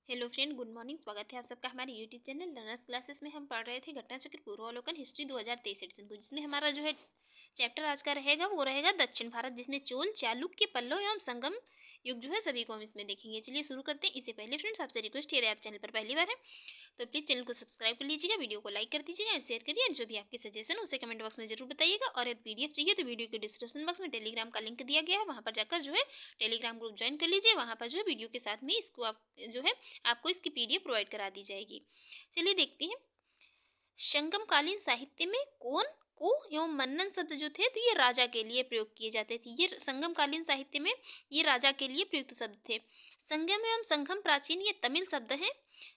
Hello friend, good morning. स्वागत है आप सबका हमारे यूट्यूब चैनल लर्नर्स क्लासेस में। हम पढ़ रहे थे घटना चक्र पूर्वावलोकन हिस्ट्री 2023 एडिशन को, जिसमें हमारा जो है चैप्टर आज का रहेगा वो रहेगा दक्षिण भारत, जिसमें चोल, चालुक्य, पल्लव एवं संगम युग जो है सभी को हम इसमें देखेंगे। चलिए शुरू करते हैं। इससे पहले फ्रेंड्स आपसे रिक्वेस्ट, यदि आप चैनल पर पहली बार है तो प्लीज़ चैनल को सब्सक्राइब कर लीजिएगा, वीडियो को लाइक कर दीजिएगा और शेयर करिए, और जो भी आपके सजेशन है उसे कमेंट बॉक्स में जरूर बताइएगा। और यदि पीडीएफ चाहिए तो वीडियो के डिस्क्रिप्शन बॉक्स में टेलीग्राम का लिंक दिया गया है, वहाँ पर जाकर जो है टेलीग्राम ग्रुप ज्वाइन कर लीजिए। वहाँ पर जो है वीडियो के साथ में इसको आप जो है आपको इसकी पीडीएफ प्रोवाइड करा दी जाएगी। चलिए देखते हैं, संगमकालीन साहित्य में कौन को एवं मन्नन शब्द जो थे तो ये राजा के लिए प्रयोग किए जाते थे। ये संगमकालीन साहित्य में ये राजा के लिए प्रयुक्त शब्द थे। संगम एवं संगम प्राचीन ये तमिल शब्द हैं।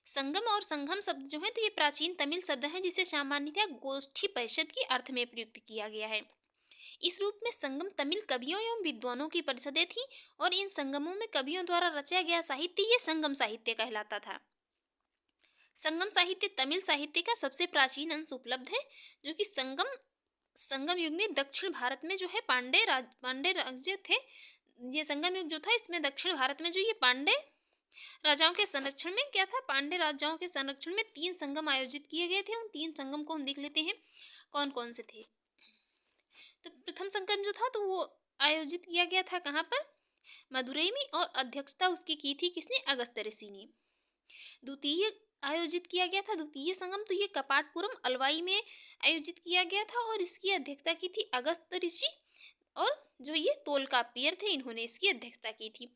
संगम और संगम शब्द जो है तो ये प्राचीन तमिल शब्द हैं, जिसे सामान्यतः गोष्ठी परिषद के अर्थ में प्रयुक्त किया गया है। इस रूप में संगम तमिल कवियों एवं विद्वानों की परिषदें थी, और इन संगमों में कवियों द्वारा रचा गया साहित्य ये संगम साहित्य कहलाता था। संगम साहित्य तमिल साहित्य का सबसे प्राचीन अंश उपलब्ध है, जो कि संगम संगम युग में दक्षिण भारत में जो है पांडे राज्य थे। ये संगम युग जो था इसमें दक्षिण भारत में जो ये पांडे राजाओं के संरक्षण में क्या था, पांडे राजाओं के संरक्षण में 3 संगम आयोजित किए गए थे। उन 3 संगम को हम देख लेते हैं कौन कौन से थे। तो प्रथम संगम जो था तो वो आयोजित किया गया था कहाँ पर, मदुरई में, और अध्यक्षता उसकी की थी किसने, अगस्त्य ऋषि ने। द्वितीय आयोजित किया गया था द्वितीय संगम, तो ये कपाटपुरम अलवाई में आयोजित किया गया था, और इसकी अध्यक्षता की थी अगस्त्य ऋषि, और जो ये तोलकाप्पियर थे इन्होंने इसकी अध्यक्षता की थी।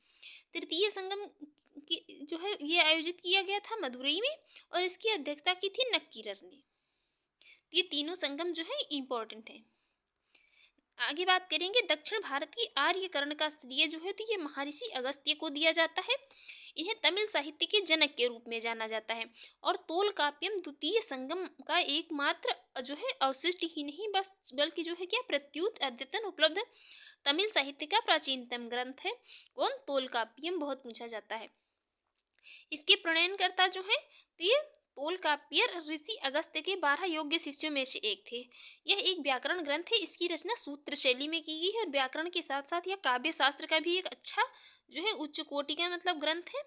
तृतीय संगम की जो है ये आयोजित किया गया था मदुरई में, और इसकी अध्यक्षता की थी नक्कीरर ने। ये तीनों संगम जो है इम्पोर्टेंट है। आगे बात करेंगे, दक्षिण भारत की आर्यकरण का श्रेय जो है तो ये महर्षि अगस्त्य को दिया जाता है। इन्हें तमिल साहित्य के जनक के रूप में जाना जाता है, और तोलकाप्पियम द्वितीय संगम का एकमात्र जो है अवशिष्ट ही नहीं बस बल्कि जो है क्या प्रत्युत अद्यतन उपलब्ध तमिल साहित्य का प्राचीनतम ग्रंथ है। कौन, तोलकाप्पियम बहुत पूछा जाता है। इसके प्रणयनकर्ता जो है तो ये तोलकाप्पियर ऋषि अगस्त्य के 12 योग्य शिष्यों में से एक थे। यह एक व्याकरण ग्रंथ है। इसकी रचना सूत्र शैली में की गई है, और व्याकरण के साथ साथ यह काव्य शास्त्र का भी एक अच्छा जो है उच्च कोटि का मतलब ग्रंथ है।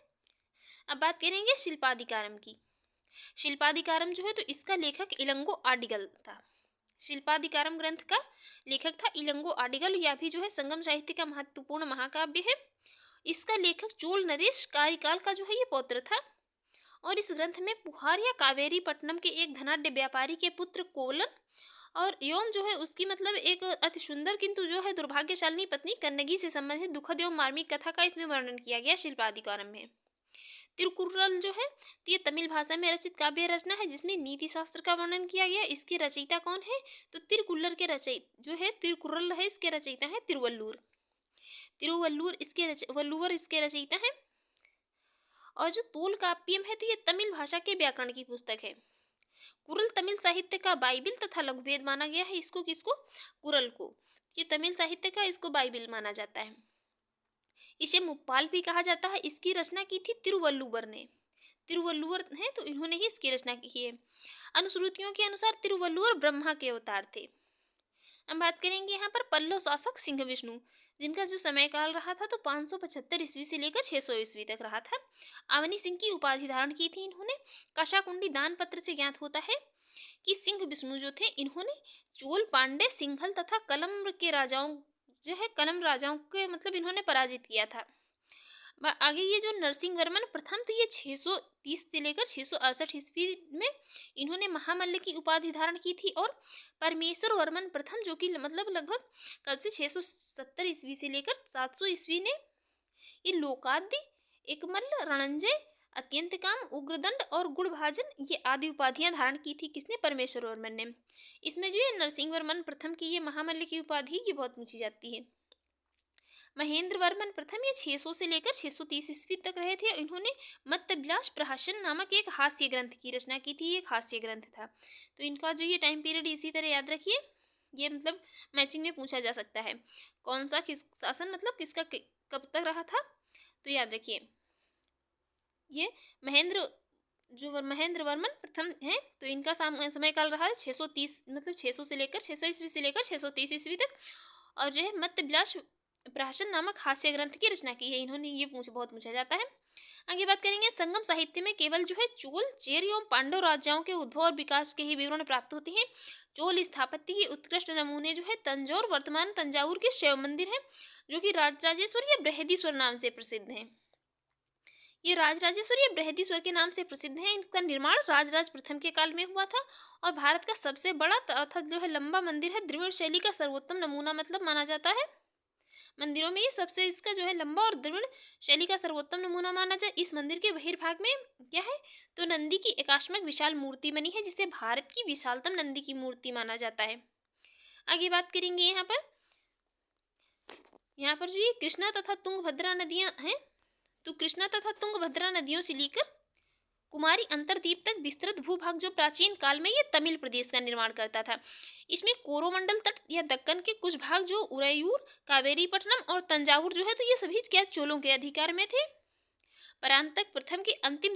अब बात करेंगे शिल्पाधिकारम की। शिल्पाधिकारम जो है तो इसका लेखक इलंगो आडिगल था। शिल्पाधिकारम ग्रंथ का लेखक था इलंगो आडिगल। यह भी जो है संगम साहित्य का महत्वपूर्ण महाकाव्य है। इसका लेखक चोल नरेश कार्यकाल का जो है ये पौत्र था, और इस ग्रंथ में पुहार या कावेरी पट्टनम के एक धनाढ्य व्यापारी के पुत्र कोलन और एवं जो है उसकी मतलब एक अति सुंदर किंतु जो है दुर्भाग्यशालिनी पत्नी कन्नगी से संबंधित दुखद एवं मार्मिक कथा का इसमें वर्णन किया गया शिल्पाधिकारम में। तिरुकुर्रल जो है तो ये तमिल भाषा में रचित काव्य रचना है, जिसमें नीति शास्त्र का वर्णन किया गया। इसके रचयिता कौन है, तो तिरुकुल्लर के रचयिता जो है तिरुकुर्रल है, इसके रचयिता है तिरुवल्लुर। वल्लुवर इसके रचयिता है। और जो तोलकाप्पियम है तो ये तमिल भाषा के व्याकरण की पुस्तक है। कुरल तमिल साहित्य का बाइबिल तथा लघुवेद माना गया है। इसको किसको, कुरल को। ये तमिल साहित्य का इसको बाइबिल माना जाता है। इसे मुप्पाल भी कहा जाता है। इसकी रचना की थी तिरुवल्लुवर ने। तिरुवल्लुवर है तो इन्होंने ही इसकी रचना की है। अनुश्रुतियों के अनुसार तिरुवल्लुवर ब्रह्मा के अवतार थे। हम बात करेंगे यहाँ पर पल्लव शासक सिंह विष्णु, जिनका जो समय काल रहा था तो 575 ईस्वी से लेकर 600 ईस्वी तक रहा था। अवनी सिंह की उपाधि धारण की थी इन्होंने। कशाकुंडी दान पत्र से ज्ञात होता है कि सिंह विष्णु जो थे इन्होंने चोल, पांडे, सिंघल तथा कलम के राजाओं जो है कलम राजाओं के मतलब इन्होंने पराजित किया था। आगे ये जो नरसिंह वर्मन प्रथम, तो ये 630 से लेकर 668 ईस्वी में इन्होंने महामल्ल की उपाधि धारण की थी। और परमेश्वर वर्मन प्रथम जो कि मतलब लगभग कब से 670 ईस्वी से लेकर 700 ईस्वी ने ये लोकादि, एकमल्ल, रणंजय, अत्यंत काम, उग्रदंड और गुणभाजन ये आदि उपाधियां धारण की थी किसने, परमेश्वर वर्मन ने। इसमें जो है नरसिंह वर्मन प्रथम की ये महामल्ल की उपाधि ये बहुत पूछी जाती है। महेंद्र वर्मन प्रथम ये 600 से लेकर 630 ईस्वी तक रहे थे। इन्होंने मत्तविलास प्रहसन नामक एक हास्य ग्रंथ की रचना की थी। एक हास्य ग्रंथ था। तो इनका जो ये टाइम पीरियड इसी तरह याद रखिए, ये मतलब मैचिंग में पूछा जा सकता है। कौन सा किस शासन मतलब किसका कब तक रहा था, तो याद रखिए ये महेंद्र वर्मन प्रथम है। तो इनका समय काल रहा है 630 मतलब 600 से लेकर 600 ईस्वी से लेकर 630 ईस्वी तक। और जो है मत्तविलास प्रहसन नामक हास्य ग्रंथ की रचना की है इन्होंने। ये बहुत पूछा जाता है। आगे बात करेंगे, संगम साहित्य में केवल जो है चोल, चेर एवं पांडव राजाओं के उद्भव और विकास के ही विवरण प्राप्त होते हैं। चोल स्थापत्य के उत्कृष्ट नमूने जो है तंजौर, वर्तमान तंजावुर के शिव मंदिर है, जो कि राजराजेश्वर या बृहदीश्वर नाम से प्रसिद्ध है। ये राजराजेश्वर या बृहदीश्वर के नाम से प्रसिद्ध है। इनका निर्माण राजराज प्रथम के काल में हुआ था और भारत का सबसे बड़ा तथा जो है लंबा मंदिर है। द्रविड़ शैली का सर्वोत्तम नमूना मतलब माना जाता है। मंदिरों में ये सबसे इसका जो है लंबा और द्रविड़ शैली का सर्वोत्तम नमूना माना जाए। इस मंदिर के बहिर्भाग में क्या है, तो नंदी की एकाश्मक विशाल मूर्ति बनी है, जिसे भारत की विशालतम नंदी की मूर्ति माना जाता है। आगे बात करेंगे यहाँ पर जो ये कृष्णा तथा तुंगभद्रा नदियां हैं, तो कृष्णा तथा तुंगभद्रा नदियों से लेकर कुमारी अंतरद्वीप तक विस्तृत भूभाग जो प्राचीन काल में ये तमिल प्रदेश का निर्माण करता था। इसमें कोरोमंडल तट या दक्कन के कुछ भाग जो उरैयूर, कावेरीपट्टनम और तंजावुर जो है, तो ये सभी क्या चोलों के अधिकार में थे। परांतक प्रथम के अंतिम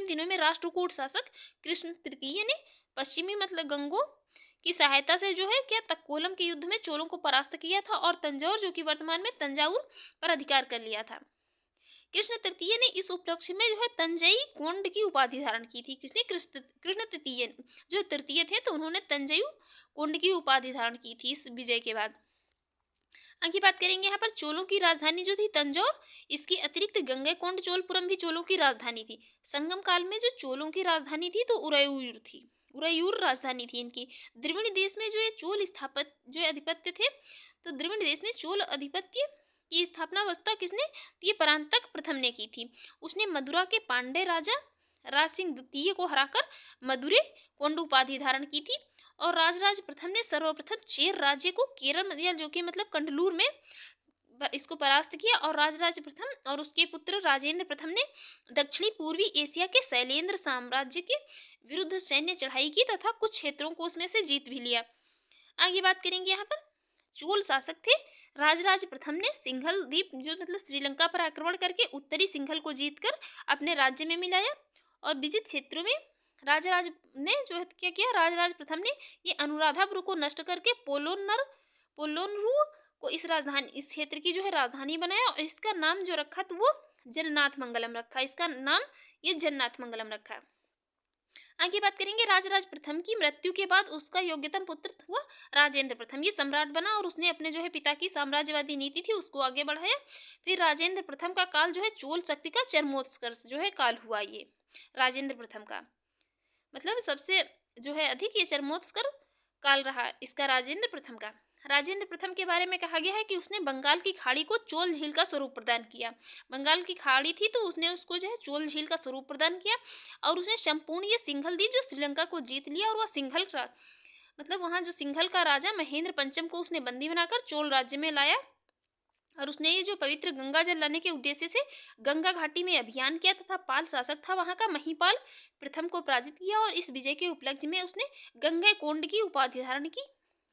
दिनों में राष्ट्रकूट शासक कृष्ण तृतीय ने पश्चिमी मतलब गंगों की सहायता से जो है क्या तक्कोलम के युद्ध में चोलों को परास्त किया था और तंजौर, जो कि वर्तमान में तंजावुर, पर अधिकार कर लिया था। कृष्ण तृतीय ने इस उपलक्ष्य में जो है तंजई कोंड की उपाधि धारण की थी। किसने? कृष्ण तृतीय जो तृतीय थे, तो उन्होंने तंजयु कोंड की उपाधि धारण की थी इस विजय के बाद। आगे बात करेंगे यहाँ पर चोलों की राजधानी जो थी तंजौर, इसके अतिरिक्त गंगैकोंड चोलपुरम भी चोलों की राजधानी थी। संगम काल में जो चोलों की राजधानी थी तो उरैयूर थी, उरैयूर राजधानी थी इनकी। द्रविड़ देश में जो ये चोल जो अधिपत्य थे, तो द्रविड़ देश में चोल अधिपत्य की स्थापना वस्तुतः किसने? तो ये परांतक प्रथम ने की थी। उसने मदुरा के पांड्य राजा राज सिंह द्वितीय को हराकर मदुरे कोंड उपाधि धारण की थी और राजराज प्रथम ने सर्वप्रथम चेर राज्य को केरल या जो कि मतलब कंडलूर में इसको परास्त किया और राजराज प्रथम और उसके पुत्र राजेंद्र प्रथम ने दक्षिणी पूर्वी एशिया के शैलेंद्र साम्राज्य के विरुद्ध सैन्य चढ़ाई की तथा कुछ क्षेत्रों को उसमें से जीत भी लिया। आगे बात करेंगे यहाँ पर चोल शासक थे राजराज प्रथम ने सिंघल द्वीप जो मतलब श्रीलंका पर आक्रमण करके उत्तरी सिंघल को जीतकर अपने राज्य में मिलाया और विजित क्षेत्रों में राजराज ने जो है क्या किया, राजराज प्रथम ने ये अनुराधापुर को नष्ट करके पोलोनरू को इस क्षेत्र की जो है राजधानी बनाया और इसका नाम जो रखा तो वो जननाथ मंगलम रखा। इसका नाम ये जननाथ मंगलम रखा। आगे बात करेंगे राजराज प्रथम की मृत्यु के बाद उसका योग्यतम पुत्र हुआ राजेंद्र प्रथम। ये सम्राट बना और उसने अपने जो है पिता की साम्राज्यवादी नीति थी उसको आगे बढ़ाया। फिर राजेंद्र प्रथम का काल जो है चोल शक्ति का चरमोत्कर्ष जो है काल हुआ। ये राजेंद्र प्रथम का मतलब सबसे जो है अधिक ये चरमोत्कर्ष काल रहा इसका राजेंद्र प्रथम का। राजेंद्र प्रथम के बारे में कहा गया है कि उसने बंगाल की खाड़ी को चोल झील का स्वरूप प्रदान किया। बंगाल की खाड़ी थी तो उसने उसको जो है चोल झील का स्वरूप प्रदान किया और उसने संपूर्ण ये सिंघल द्वीप जो श्रीलंका को जीत लिया और वह सिंघल का मतलब वहाँ जो सिंघल का राजा महेंद्र पंचम को उसने बंदी बनाकर चोल राज्य में लाया और उसने ये जो पवित्र गंगा जल लाने के उद्देश्य से गंगा घाटी में अभियान किया तथा पाल शासक था वहाँ का महिपाल प्रथम को पराजित किया और इस विजय के उपलक्ष्य में उसने गंगैकोंड की उपाधि धारण की।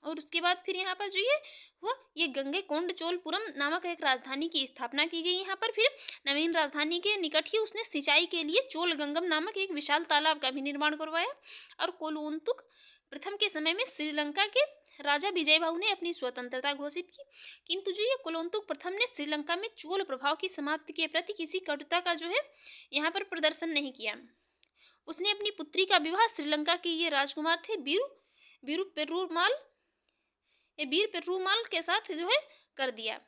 और उसके बाद फिर यहाँ पर जो ये हुआ ये गंगैकोंड चोलपुरम नामक एक राजधानी की स्थापना की गई। यहाँ पर फिर नवीन राजधानी के निकट ही उसने सिंचाई के लिए चोल गंगम नामक एक विशाल तालाब का भी निर्माण करवाया। और कोलुन्तुक प्रथम के समय में श्रीलंका के राजा विजय बाहु ने अपनी स्वतंत्रता घोषित की, किंतु जो ये कोलुन्तुक प्रथम ने श्रीलंका में चोल प्रभाव की समाप्ति के प्रति किसी कटुता का जो है यहाँ पर प्रदर्शन नहीं किया। उसने अपनी पुत्री का विवाह श्रीलंका के ये राजकुमार थे वीर पेरुमाल के साथ जो है कर दिया।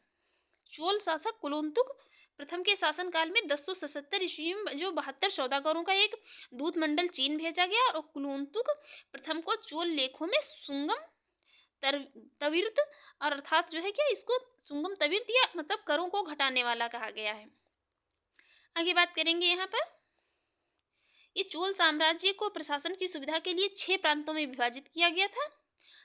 चोल शासक कोलुन्तुक प्रथम के शासनकाल में 1077 ईस्वी में जो 72 सौदागरों का एक दूत मंडल चीन भेजा गया और कोलुन्तुक प्रथम को चोल लेखों में सुंगम तविर्त और अर्थात जो है क्या इसको सुंगम तविर्त या मतलब करों को घटाने वाला कहा गया है। आगे बात करेंगे यहाँ पर ये चोल साम्राज्य को प्रशासन की सुविधा के लिए 6 प्रांतों में विभाजित किया गया था।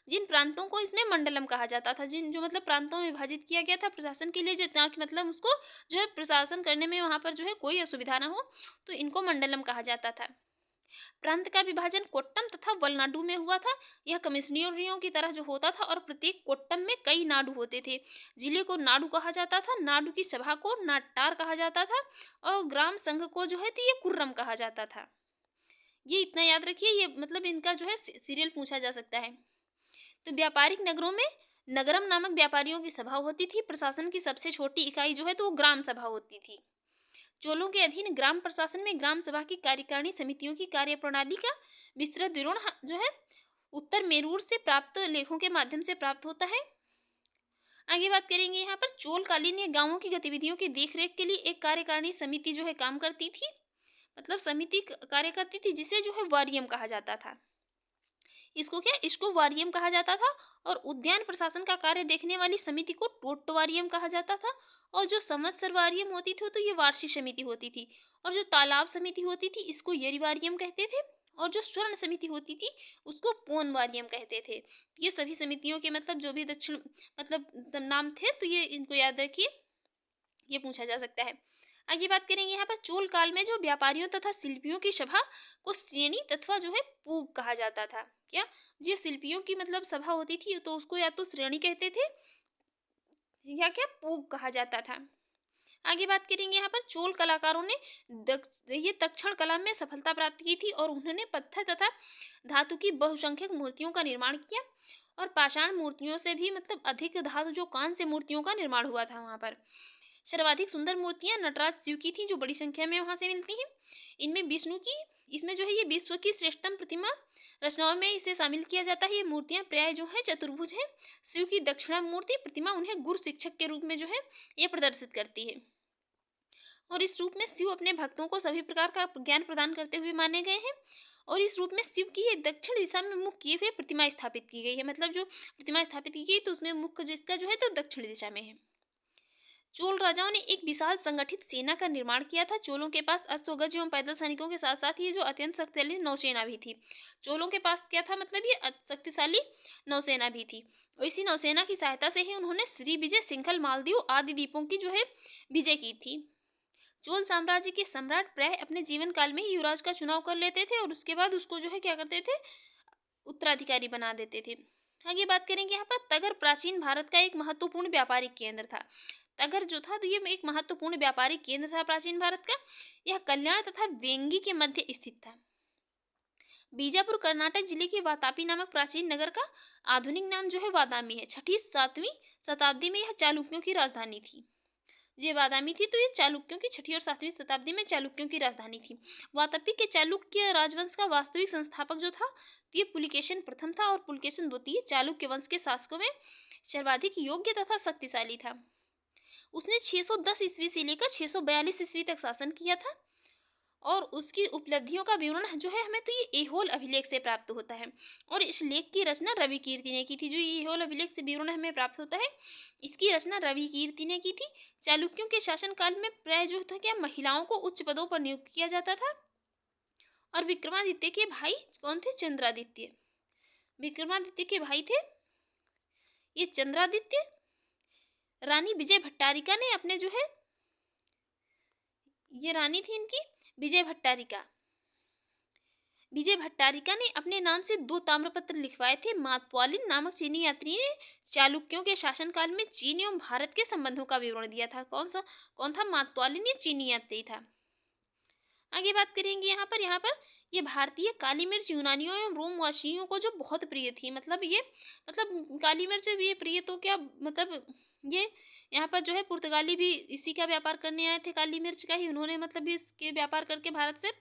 जिन प्रांतों को इसमें मंडलम कहा जाता था, जिन जो मतलब प्रांतों में विभाजित किया गया था प्रशासन के लिए, जितना कि मतलब उसको जो है प्रशासन करने में वहाँ पर जो है कोई असुविधा ना हो, तो इनको मंडलम कहा जाता था। प्रांत का विभाजन कोट्टम तथा वलनाडु में हुआ था। यह कमिश्नरियों की तरह जो होता था और प्रत्येक कोट्टम में कई नाडु होते थे। जिले को नाडु कहा जाता था, नाडु की सभा को नाट्टार कहा जाता था और ग्राम संघ को जो है तो ये कुर्रम कहा जाता था। ये इतना याद रखिए, ये मतलब इनका जो है सीरियल पूछा जा सकता है। तो व्यापारिक नगरों में नगरम नामक व्यापारियों की सभा होती थी। प्रशासन की सबसे छोटी इकाई जो है तो वो ग्राम सभा होती थी। चोलों के अधीन ग्राम प्रशासन में ग्राम सभा की कार्यकारिणी समितियों की कार्यप्रणाली का विस्तृत विवरण जो है उत्तर मेरूर से प्राप्त लेखों के माध्यम से प्राप्त होता है। आगे बात करेंगे यहाँ पर चोलकालीन ये गांवों की गतिविधियों की देखरेख के लिए एक कार्यकारिणी समिति जो है काम करती थी, मतलब समिति कार्य करती थी, जिसे जो है वारियम कहा जाता था। इसको वारियम कहा जाता था। और उद्यान प्रशासन का कार्य देखने वाली समिति को टोटवारियम कहा जाता था। और जो संवत्सर वारियम होती थी तो ये वार्षिक समिति होती थी। और जो तालाब समिति होती थी इसको यरिवारियम कहते थे। और जो स्वर्ण समिति होती थी उसको पोन वारियम कहते थे। ये सभी समितियों के मतलब जो भी दक्षिण मतलब नाम थे, तो ये इनको याद रखिए, ये पूछा जा सकता है। आगे बात करेंगे यहाँ पर चोल काल में जो व्यापारियों तथा शिल्पियों की सभा को श्रेणी तथा जो है पूग कहा जाता था। क्या ये शिल्पियों की मतलब सभा होती थी तो उसको या तो श्रेणी कहते थे या क्या पूग कहा जाता था। आगे बात करेंगे यहाँ पर चोल कलाकारों ने ये दक्षिण कला में सफलता प्राप्त की थी और उन्होंने पत्थर तथा धातु की बहुसंख्यक मूर्तियों का निर्माण किया। और पाषाण मूर्तियों से भी मतलब अधिक धातु जो कांस्य मूर्तियों का निर्माण हुआ था वहाँ पर। सर्वाधिक सुंदर मूर्तियां नटराज शिव की थी जो बड़ी संख्या में वहाँ से मिलती हैं। इनमें विष्णु की इसमें जो है ये विश्व की श्रेष्ठतम प्रतिमा रचनाओं में इसे शामिल किया जाता है। ये मूर्तियां प्राय जो है चतुर्भुज है। शिव की दक्षिणा मूर्ति प्रतिमा उन्हें गुरु शिक्षक के रूप में जो है ये प्रदर्शित करती है। और इस रूप में शिव अपने भक्तों को सभी प्रकार का ज्ञान प्रदान करते हुए माने गए हैं। और इस रूप में शिव की ये दक्षिण दिशा में मुख किए हुए प्रतिमा स्थापित की गई है। मतलब जो प्रतिमा स्थापित की गई तो उसमें मुख्य जो इसका जो है तो दक्षिण दिशा में है। चोल राजाओं ने एक विशाल संगठित सेना का निर्माण किया था। चोलों के पास अश्वगज एवं पैदल सैनिकों के साथ साथ ये जो अत्यंत शक्तिशाली नौसेना भी थी। चोलों के पास क्या था, मतलब ये शक्तिशाली नौसेना भी थी। और इसी नौसेना की सहायता से ही उन्होंने श्री विजय, सिंघल, मालदीव आदि द्वीपों की जो है विजय की थी। चोल साम्राज्य के सम्राट प्राय अपने जीवन काल में ही युवराज का चुनाव कर लेते थे और उसके बाद उसको जो है क्या करते थे, उत्तराधिकारी बना देते थे। आगे बात करेंगे यहाँ पर तगर प्राचीन भारत का एक महत्वपूर्ण व्यापारिक केंद्र था। तगर जो था तो ये एक महत्वपूर्ण व्यापारिक केंद्र था प्राचीन भारत का। यह कल्याण तथा वेंगी के मध्य स्थित था। बीजापुर कर्नाटक जिले के वातापी नामक प्राचीन नगर का आधुनिक नाम जो है वादामी है। 6ठी-7वीं शताब्दी में यह चालुक्यों की राजधानी थी। ये वादामी थी तो ये चालुक्यों की 6ठी और 7वीं शताब्दी में चालुक्यों की राजधानी थी। वातापी के चालुक्य राजवंश का वास्तविक संस्थापक जो था तो ये पुलिकेशन प्रथम था। और पुलिकेशन द्वितीय चालुक्य वंश के शासकों में सर्वाधिक योग्य तथा शक्तिशाली था। उसने 610 ईस्वी से लेकर 642 ईस्वी तक शासन किया था। और उसकी उपलब्धियों का विवरण जो है हमें तो ये ऐहोल अभिलेख से प्राप्त होता है। और इस लेख की रचना रवि कीर्ति ने की थी। जो ये ऐहोल अभिलेख से विवरण हमें प्राप्त होता है, इसकी रचना रवि कीर्ति ने की थी। चालुक्यों के शासनकाल में प्राय जो था क्या महिलाओं को उच्च पदों पर नियुक्त किया जाता था। और विक्रमादित्य के भाई कौन थे, चंद्रादित्य। विक्रमादित्य के भाई थे ये चंद्रादित्य। रानी विजय भट्टारिका ने अपने जो है ये रानी थी इनकी विजय भट्टारिका। विजय भट्टारिका ने अपने नाम से 2 ताम्रपत्र लिखवाए थे। मातवालिन नामक चीनी यात्री ने चालुक्यों के शासनकाल में चीन एवं भारत के संबंधों का विवरण दिया था। कौन था, मातवालिन, ये चीनी यात्री था। आगे बात करेंगे यहाँ पर ये भारतीय काली मिर्च यूनानियों एवं रोमवासियों को जो बहुत प्रिय थी। मतलब काली मिर्च ये प्रिय तो क्या मतलब ये यहाँ पर जो है पुर्तगाली भी इसी का व्यापार करने आए थे, काली मिर्च का ही। उन्होंने मतलब भी इसके व्यापार करके भारत से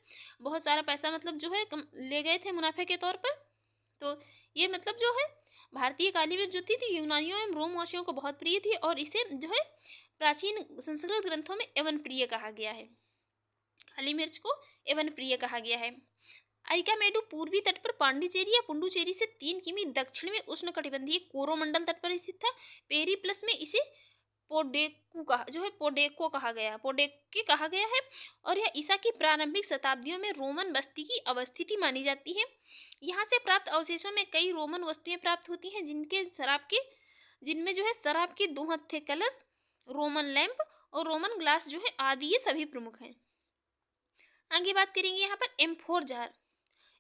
बहुत सारा पैसा मतलब जो है ले गए थे मुनाफे के तौर पर। तो ये मतलब जो है भारतीय काली मिर्च जो थी तो यूनानियों एवं रोमवासियों को बहुत प्रिय थी। और इसे जो है प्राचीन संस्कृत ग्रंथों में एवन प्रिय कहा गया है। काली मिर्च को एवन प्रिय कहा गया है। अरिकामेडु पूर्वी तट पर पांडिचेरी या पुडुचेरी से 3 किमी दक्षिण में उष्णकटिबंधीय कोरोमंडल तट पर स्थित था। पेरीप्लस में इसे पोडेको कहा गया है। और यह ईसा की प्रारंभिक शताब्दियों में रोमन बस्ती की अवस्थिति मानी जाती है। यहाँ से प्राप्त अवशेषों में कई रोमन वस्तुएं प्राप्त होती हैं जिनमें जो है शराब के 2 हत्थे कलश, रोमन लैंप और रोमन ग्लास जो है आदि ये सभी प्रमुख हैं। आगे बात करेंगे यहाँ पर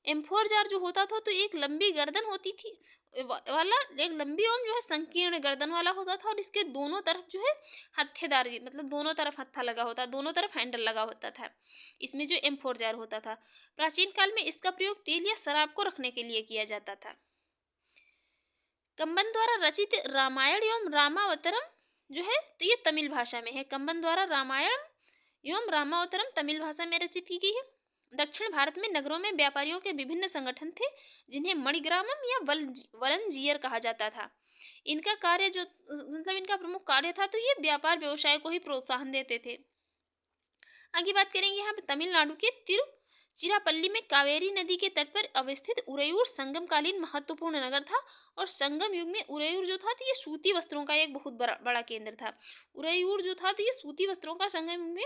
एम्फोर जार जो होता था तो एक लंबी गर्दन होती थी वाला, एक लंबी एवं जो है संकीर्ण गर्दन वाला होता था। और इसके दोनों तरफ जो है हत्थेदार, मतलब दोनों तरफ हत्था लगा होता, दोनों तरफ हैंडल लगा होता था। इसमें जो एम्फोर जार होता था, प्राचीन काल में इसका प्रयोग तेल या शराब को रखने के लिए किया जाता था। कंबन द्वारा रचित रामायण एवं रामावतरम जो है तो ये तमिल भाषा में है। कंबन द्वारा रामायण एवं रामावतारम तमिल भाषा में रचित की गई है। दक्षिण भारत में नगरों में व्यापारियों के विभिन्न संगठन थे जिन्हें मणिग्रामम या वलंजीयर कहा जाता था। इनका कार्य जो मतलब इनका प्रमुख कार्य था तो ये व्यापार व्यवसाय को ही प्रोत्साहन देते थे। आगे बात करेंगे यहाँ पे तमिलनाडु के तिरुचिरापल्ली में कावेरी नदी के तट पर अवस्थित उरेयूर संगमकालीन महत्वपूर्ण नगर था। और संगम युग में उरेयूर जो था तो ये सूती वस्त्रों का एक बहुत बड़ा केंद्र था। उरेयूर जो था तो ये सूती वस्त्रों का संगम युग में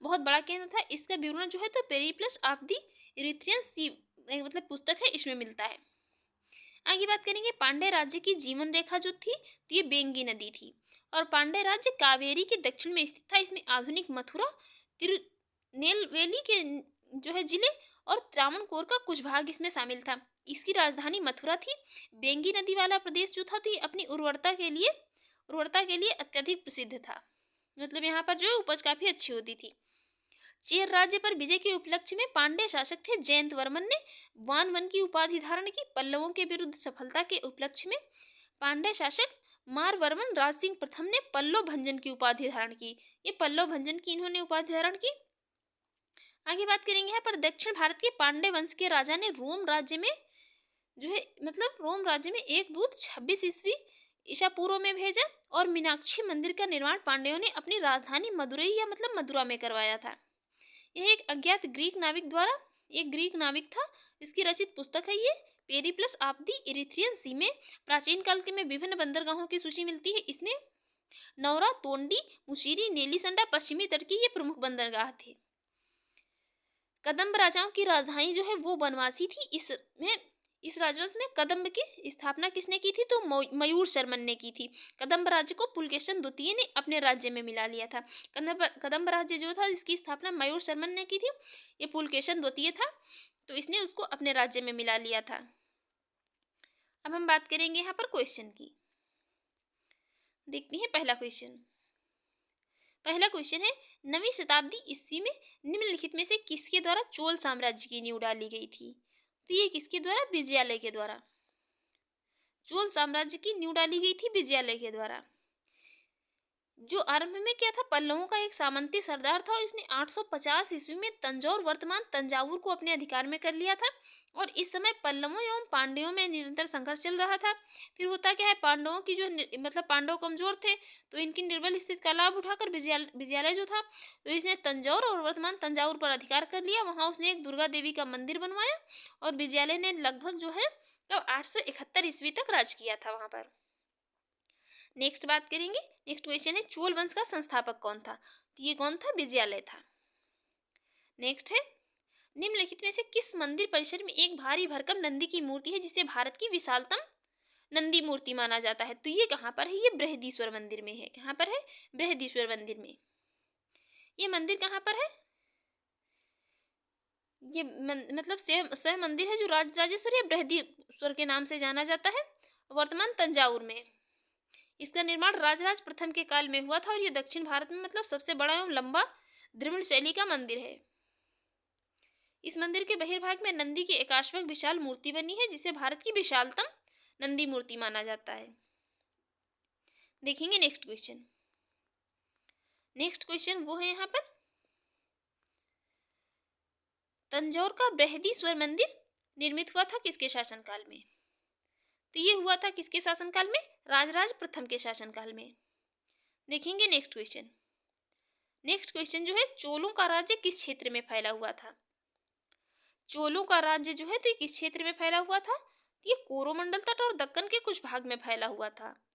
बहुत बड़ा केंद्र था। इसका विवरण जो है तो पेरिप्लस ऑफ द इरिथ्रियन सी मतलब पुस्तक है, इसमें मिलता है। आगे बात करेंगे पांड्य राज्य की जीवन रेखा जो थी तो ये बेंगी नदी थी। और पांड्य राज्य कावेरी के दक्षिण में स्थित था। इसमें आधुनिक मथुरा, तिरुनेलवेली के जो है जिले और त्रावणकोर का कुछ भाग इसमें शामिल था। इसकी राजधानी मथुरा थी। बेंगी नदी वाला प्रदेश जो था तो ये अपनी उर्वरता के लिए अत्यधिक प्रसिद्ध था। मतलब यहाँ पर जो उपज काफी अच्छी होती थी। चेर राज्य पर विजय के उपलक्ष्य में पांड्य शासक थे जयंत वर्मन ने वान की उपाधि धारण की। पल्लवों के विरुद्ध सफलता के उपलक्ष्य में पांड्य शासक मारवर्मन राज सिंह प्रथम ने पल्लव भंजन की उपाधि धारण की। ये पल्लव भंजन की इन्होंने उपाधि धारण की। आगे बात करेंगे यहाँ पर दक्षिण भारत के पांड्य वंश के राजा ने रोम राज्य में एक दूत 26 ईस्वी ईसा पूर्व में भेजा और मीनाक्षी मंदिर का निर्माण पांड्यों ने अपनी राजधानी मदुरई या मतलब मदुरा में करवाया था। यह एक अज्ञात ग्रीक नाविक था। इसकी रचित पुस्तक है ये पेरिप्लस ऑफ द इरिथ्रियन सी में प्राचीन काल के में विभिन्न बंदरगाहों की सूची मिलती है। इसमें नौरा, तोंडी, मुशीरी, नेलीसंडा पश्चिमी तट की ये प्रमुख बंदरगाह थे। कदम्ब राजाओं की राजधानी जो है वो बनवासी थी। इस राजवंश में कदम्ब की स्थापना किसने की थी तो मयूर शर्मन ने की थी। कदम्ब राज्य को पुलकेशन द्वितीय ने अपने राज्य में मिला लिया था। कदम्ब राज्य जो था इसकी स्थापना मयूर शर्मन ने की थी। ये पुलकेशन द्वितीय था तो इसने उसको अपने राज्य में मिला लिया था। अब हम बात करेंगे यहाँ पर क्वेश्चन की। देखते हैं पहला क्वेश्चन है 9वीं शताब्दी ईस्वी में निम्नलिखित में से किसके द्वारा चोल साम्राज्य की नींव डाली गई थी। तो ये किसके द्वारा? विजयालय के द्वारा। चोल साम्राज्य की नींव डाली गई थी विजयालय के द्वारा। जो आरंभ में क्या था, पल्लवों का एक सामंती सरदार था और इसने 850 ईस्वी में तंजौर वर्तमान तंजावुर को अपने अधिकार में कर लिया था। और इस समय पल्लवों एवं पांड्यों में निरंतर संघर्ष चल रहा था। फिर होता क्या है, पांडवों की जो पांडव कमजोर थे तो इनकी निर्बल स्थिति का लाभ उठाकर विजयालय जो था तो इसने तंजौर और वर्तमान तंजावुर पर अधिकार कर लिया। वहाँ उसने एक दुर्गा देवी का मंदिर बनवाया और विजयालय ने लगभग जो है तब 871 ईस्वी तक राज किया था वहाँ पर। नेक्स्ट बात करेंगे, नेक्स्ट क्वेश्चन है चोल वंश का संस्थापक कौन था। तो ये कौन था? विजयालय था। नेक्स्ट है निम्नलिखित में से किस मंदिर परिसर में एक भारी भरकम नंदी की मूर्ति है जिसे भारत की विशालतम नंदी मूर्ति माना जाता है। तो ये कहाँ पर है? ये बृहदीश्वर मंदिर में है। कहाँ पर है? बृहदीश्वर मंदिर में। ये मंदिर कहाँ पर है? ये मतलब स्वयं मंदिर है जो राजराजेश्वर या बृहदीश्वर के नाम से जाना जाता है, वर्तमान तंजावुर में। इसका निर्माण राजराज प्रथम के काल में हुआ था और यह दक्षिण भारत में मतलब सबसे बड़ा एवं लंबा द्रविड़ शैली का मंदिर है। इस मंदिर के बहिर्भाग में नंदी की एकाश्वक विशाल मूर्ति बनी है जिसे भारत की विशालतम नंदी मूर्ति माना जाता है। देखेंगे नेक्स्ट क्वेश्चन वो है यहाँ पर तंजौर का बृहदीश्वर मंदिर निर्मित हुआ था किसके शासनकाल में। तो ये हुआ था किसके शासनकाल में? राजराज प्रथम के शासनकाल में। देखेंगे नेक्स्ट क्वेश्चन जो है चोलों का राज्य किस क्षेत्र में फैला हुआ था। चोलों का राज्य जो है तो ये किस क्षेत्र में फैला हुआ था? ये कोरोमंडल तट और दक्कन के कुछ भाग में फैला हुआ था।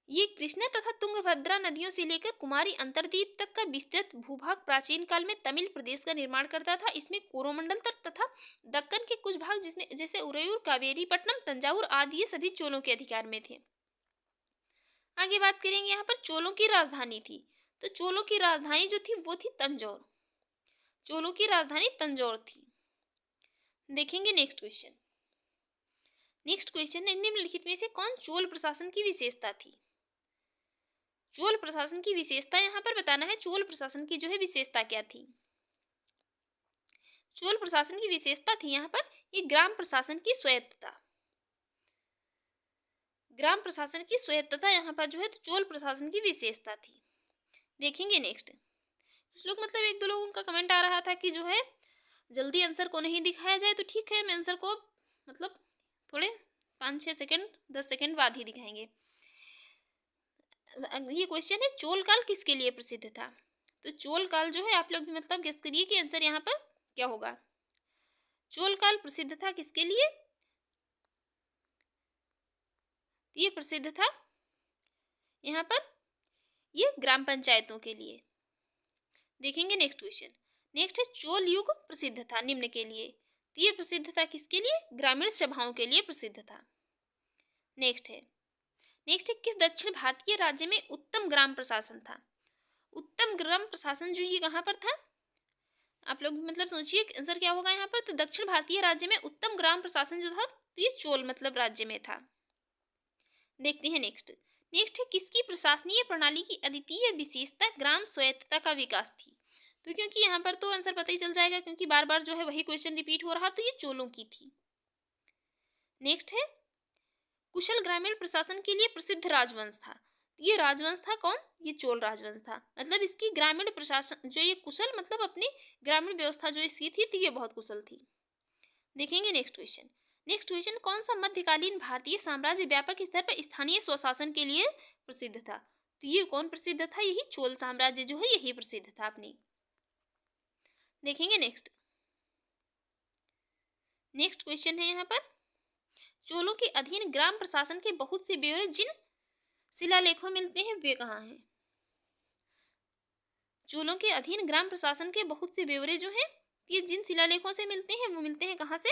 ये कृष्णा तथा तुंगभद्रा नदियों से लेकर कुमारी अंतरद्वीप तक का विस्तृत भूभाग प्राचीन काल में तमिल प्रदेश का निर्माण करता था। इसमें कोरोमंडल तट तथा दक्कन के कुछ भाग जिसमें जैसे उरेयूर, कावेरीपट्टनम, तंजावुर आदि ये सभी चोलों के अधिकार में थे। आगे बात करेंगे यहाँ पर चोलों की राजधानी थी। तो चोलों की राजधानी जो थी वो थी तंजौर। चोलों की राजधानी तंजौर थी। देखेंगे नेक्स्ट क्वेश्चन निम्नलिखित में से कौन चोल प्रशासन की विशेषता थी। चोल प्रशासन की विशेषता यहाँ पर बताना है। चोल प्रशासन की जो है विशेषता क्या थी? चोल प्रशासन की विशेषता थी यहाँ पर ये ग्राम प्रशासन की स्वायत्तता। ग्राम प्रशासन की स्वायत्तता यहाँ पर जो है तो चोल प्रशासन की विशेषता थी। देखेंगे नेक्स्ट। कुछ लोग मतलब एक दो लोगों का कमेंट आ रहा था कि जो है जल्दी आंसर को नहीं दिखाया जाए, तो ठीक है, मैं आंसर को मतलब थोड़े 5-6 सेकंड 10 सेकंड बाद ही दिखाएंगे। ये क्वेश्चन है, चोल काल किसके लिए प्रसिद्ध था? तो चोल काल जो है आप लोग भी मतलब गेस करिए कि आंसर यहाँ पर क्या होगा। चोल काल प्रसिद्ध था किसके लिए? ये प्रसिद्ध था यहाँ पर ये ग्राम पंचायतों के लिए। देखेंगे नेक्स्ट क्वेश्चन। नेक्स्ट है, चोल युग प्रसिद्ध था निम्न के लिए। तो ये प्रसिद्ध था किसके लिए? ग्रामीण सभाओं के लिए प्रसिद्ध था। नेक्स्ट है किस दक्षिण भारतीय राज्य में उत्तम ग्राम प्रशासन था? उत्तम ग्राम प्रशासन जो ये कहाँ पर था? आप लोग मतलब सोचिए आंसर क्या होगा यहाँ पर। तो दक्षिण भारतीय राज्य में उत्तम ग्राम प्रशासन जो था तो ये चोल मतलब राज्य में था। देखते हैं नेक्स्ट है, किसकी प्रशासनीय प्रणाली की अद्वितीय विशेषता ग्राम स्वायत्तता का विकास थी? तो क्योंकि यहाँ पर तो आंसर पता ही चल जाएगा, क्योंकि बार बार जो है वही क्वेश्चन रिपीट हो रहा, तो ये चोलों की थी। नेक्स्ट है, कुशल ग्रामीण प्रशासन के लिए प्रसिद्ध राजवंश था। ये राजवंश था कौन? ये चोल राजवंश था। मतलब इसकी ग्रामीण प्रशासन जो ये कुशल मतलब अपनी ग्रामीण व्यवस्था जो इसकी थी तो ये बहुत कुशल थी। देखेंगे नेक्स्ट क्वेश्चन, कौन सा मध्यकालीन भारतीय साम्राज्य व्यापक स्तर पर स्थानीय स्वशासन के लिए प्रसिद्ध था? तो ये कौन प्रसिद्ध था? यही चोल साम्राज्य जो है यही प्रसिद्ध था अपनी। देखेंगे नेक्स्ट क्वेश्चन है यहाँ पर, चोलों के अधीन ग्राम प्रशासन के बहुत से ब्यौरे जिन शिलालेखों मिलते हैं वे कहाँ हैं? चोलों के अधीन ग्राम प्रशासन के बहुत से ब्यौरे जो हैं ये जिन शिलालेखों से मिलते हैं वो मिलते हैं कहाँ से?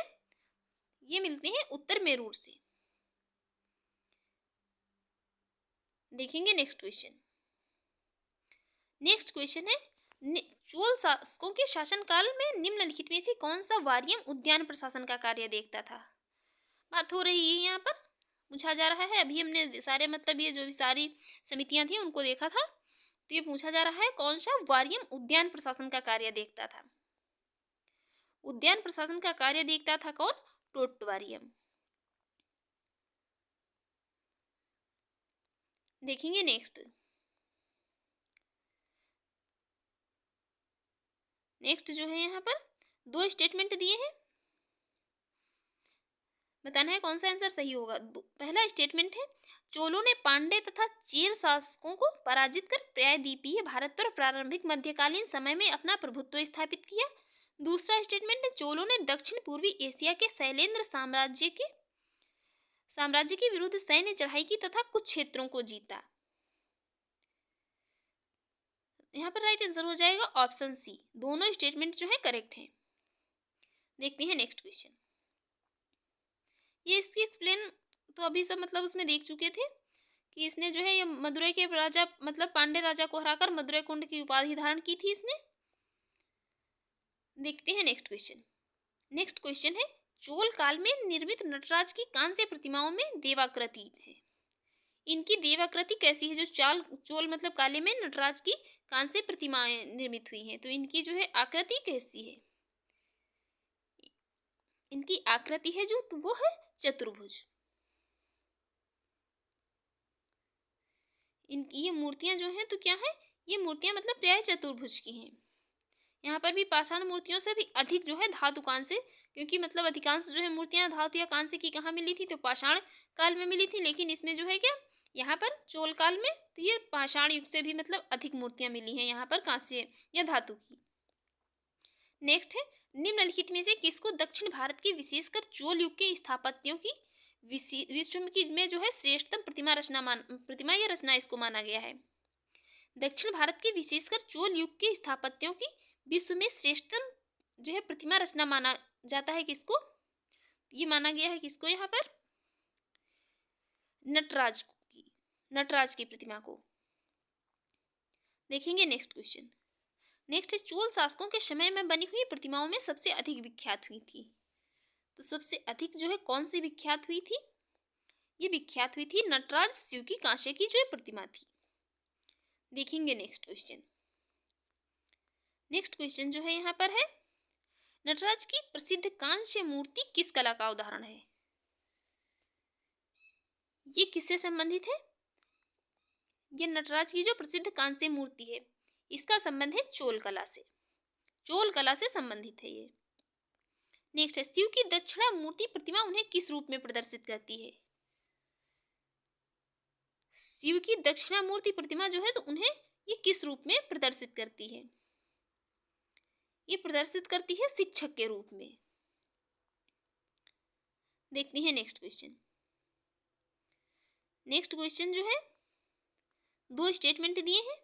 ये मिलते हैं उत्तर मेरूर से। देखेंगे नेक्स्ट क्वेश्चन है, चोल शासकों के शासनकाल में निम्नलिखित में से कौन सा वारियम उद्यान प्रशासन का कार्य देखता था? बात हो रही है यहाँ पर, पूछा जा रहा है। अभी हमने सारे मतलब ये जो भी सारी समितियां थी उनको देखा था, तो ये पूछा जा रहा है कौन सा वारियम उद्यान प्रशासन का कार्य देखता था? उद्यान प्रशासन का कार्य देखता था कौन? टोटवारियम। देखेंगे नेक्स्ट जो है यहाँ पर 2 स्टेटमेंट दिए हैं, बताना है कौन सा आंसर सही होगा। पहला स्टेटमेंट है, चोलों ने पांड्य तथा चेर शासकों को पराजित कर प्रायद्वीपीय भारत पर प्रारंभिक मध्यकालीन समय में अपना प्रभुत्व स्थापित किया। दूसरा स्टेटमेंट है, चोलों ने दक्षिण पूर्वी एशिया के शैलेंद्र साम्राज्य के विरुद्ध सैन्य चढ़ाई की तथा कुछ क्षेत्रों को जीता। यहाँ पर राइट आंसर हो जाएगा ऑप्शन सी। दोनों स्टेटमेंट जो है करेक्ट हैं। देखते हैं नेक्स्ट क्वेश्चन। ये इसकी एक्सप्लेन तो अभी सब मतलब उसमें देख चुके थे कि इसने जो है ये मदुरै के राजा मतलब पांड्य राजा को हराकर मदुरै कुंड की उपाधि धारण की थी इसने। देखते हैं नेक्स्ट क्वेश्चन है, चोल काल में निर्मित नटराज की कांस्य प्रतिमाओं में देवाकृति है। इनकी देवाकृति कैसी है? जो चोल मतलब काले में नटराज की कांस्य प्रतिमाएं निर्मित हुई हैं, तो इनकी जो है आकृति कैसी है? इनकी आकृति है जो तो वो है चतुर्भुज। इनकी ये मूर्तियां जो हैं तो क्या है? ये मूर्तियां मतलब प्राय चतुर्भुज की हैं। यहाँ पर भी पाषाण मूर्तियों से भी अधिक जो है धातु कांस्य, क्योंकि मतलब अधिकांश जो है मूर्तियां धातु या कांस्य की कहाँ मिली थी? तो पाषाण काल में मिली थी। लेकिन इसमें जो है क्या यहाँ पर चोल काल में तो ये पाषाण युग से भी मतलब अधिक मूर्तियां मिली हैं यहाँ पर कांस्य या धातु की। नेक्स्ट है, निम्नलिखित में से किसको दक्षिण भारत के विशेषकर चोल युग के स्थापत्यों की विश्व में जो है श्रेष्ठतम प्रतिमा या रचना इसको माना गया है? दक्षिण भारत के विशेषकर चोल युग के स्थापत्यों की विश्व में श्रेष्ठतम जो है प्रतिमा रचना माना जाता है किसको? ये माना गया है किसको? यहाँ पर नटराज की प्रतिमा को। देखेंगे नेक्स्ट क्वेश्चन। नेक्स्ट है, चोल शासकों के समय में बनी हुई प्रतिमाओं में सबसे अधिक विख्यात हुई थी। तो सबसे अधिक जो है कौन सी विख्यात हुई थी? ये विख्यात हुई थी नटराज शिव की कांसे की जो प्रतिमा थी। देखेंगे नेक्स्ट क्वेश्चन जो है यहाँ पर है, नटराज की प्रसिद्ध कांस्य मूर्ति किस कला का उदाहरण है? ये किससे संबंधित है? ये नटराज की जो प्रसिद्ध कांस्य मूर्ति है इसका संबंध है चोल कला से, चोल कला से संबंधित है ये। नेक्स्ट है शिव की दक्षिणामूर्ति प्रतिमा उन्हें किस रूप में प्रदर्शित करती है? शिव की दक्षिणामूर्ति प्रतिमा जो है तो उन्हें ये किस रूप में प्रदर्शित करती है? ये प्रदर्शित करती है शिक्षक के रूप में। देखते हैं नेक्स्ट क्वेश्चन। नेक्स्ट क्वेश्चन जो है, दो स्टेटमेंट दिए हैं।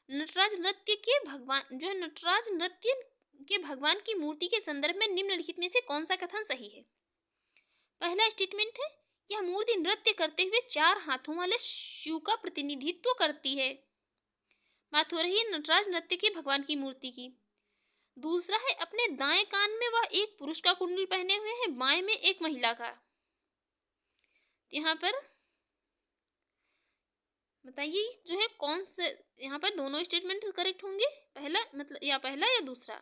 नटराज नृत्य के भगवान की मूर्ति के संदर्भ में निम्नलिखित में से कौन सा कथन सही है? पहला स्टेटमेंट है, यह मूर्ति नृत्य करते हुए 4 हाथों वाले शिव का प्रतिनिधित्व करती है। बात हो रही है नटराज नृत्य के भगवान की मूर्ति की। दूसरा है, अपने दाएं कान में वह एक पुरुष का कुंडल पहने हुए हैं, बाएं में एक महिला का। यहाँ पर बताइए जो है कौन से, यहाँ पर दोनों स्टेटमेंट करेक्ट होंगे, पहला या दूसरा?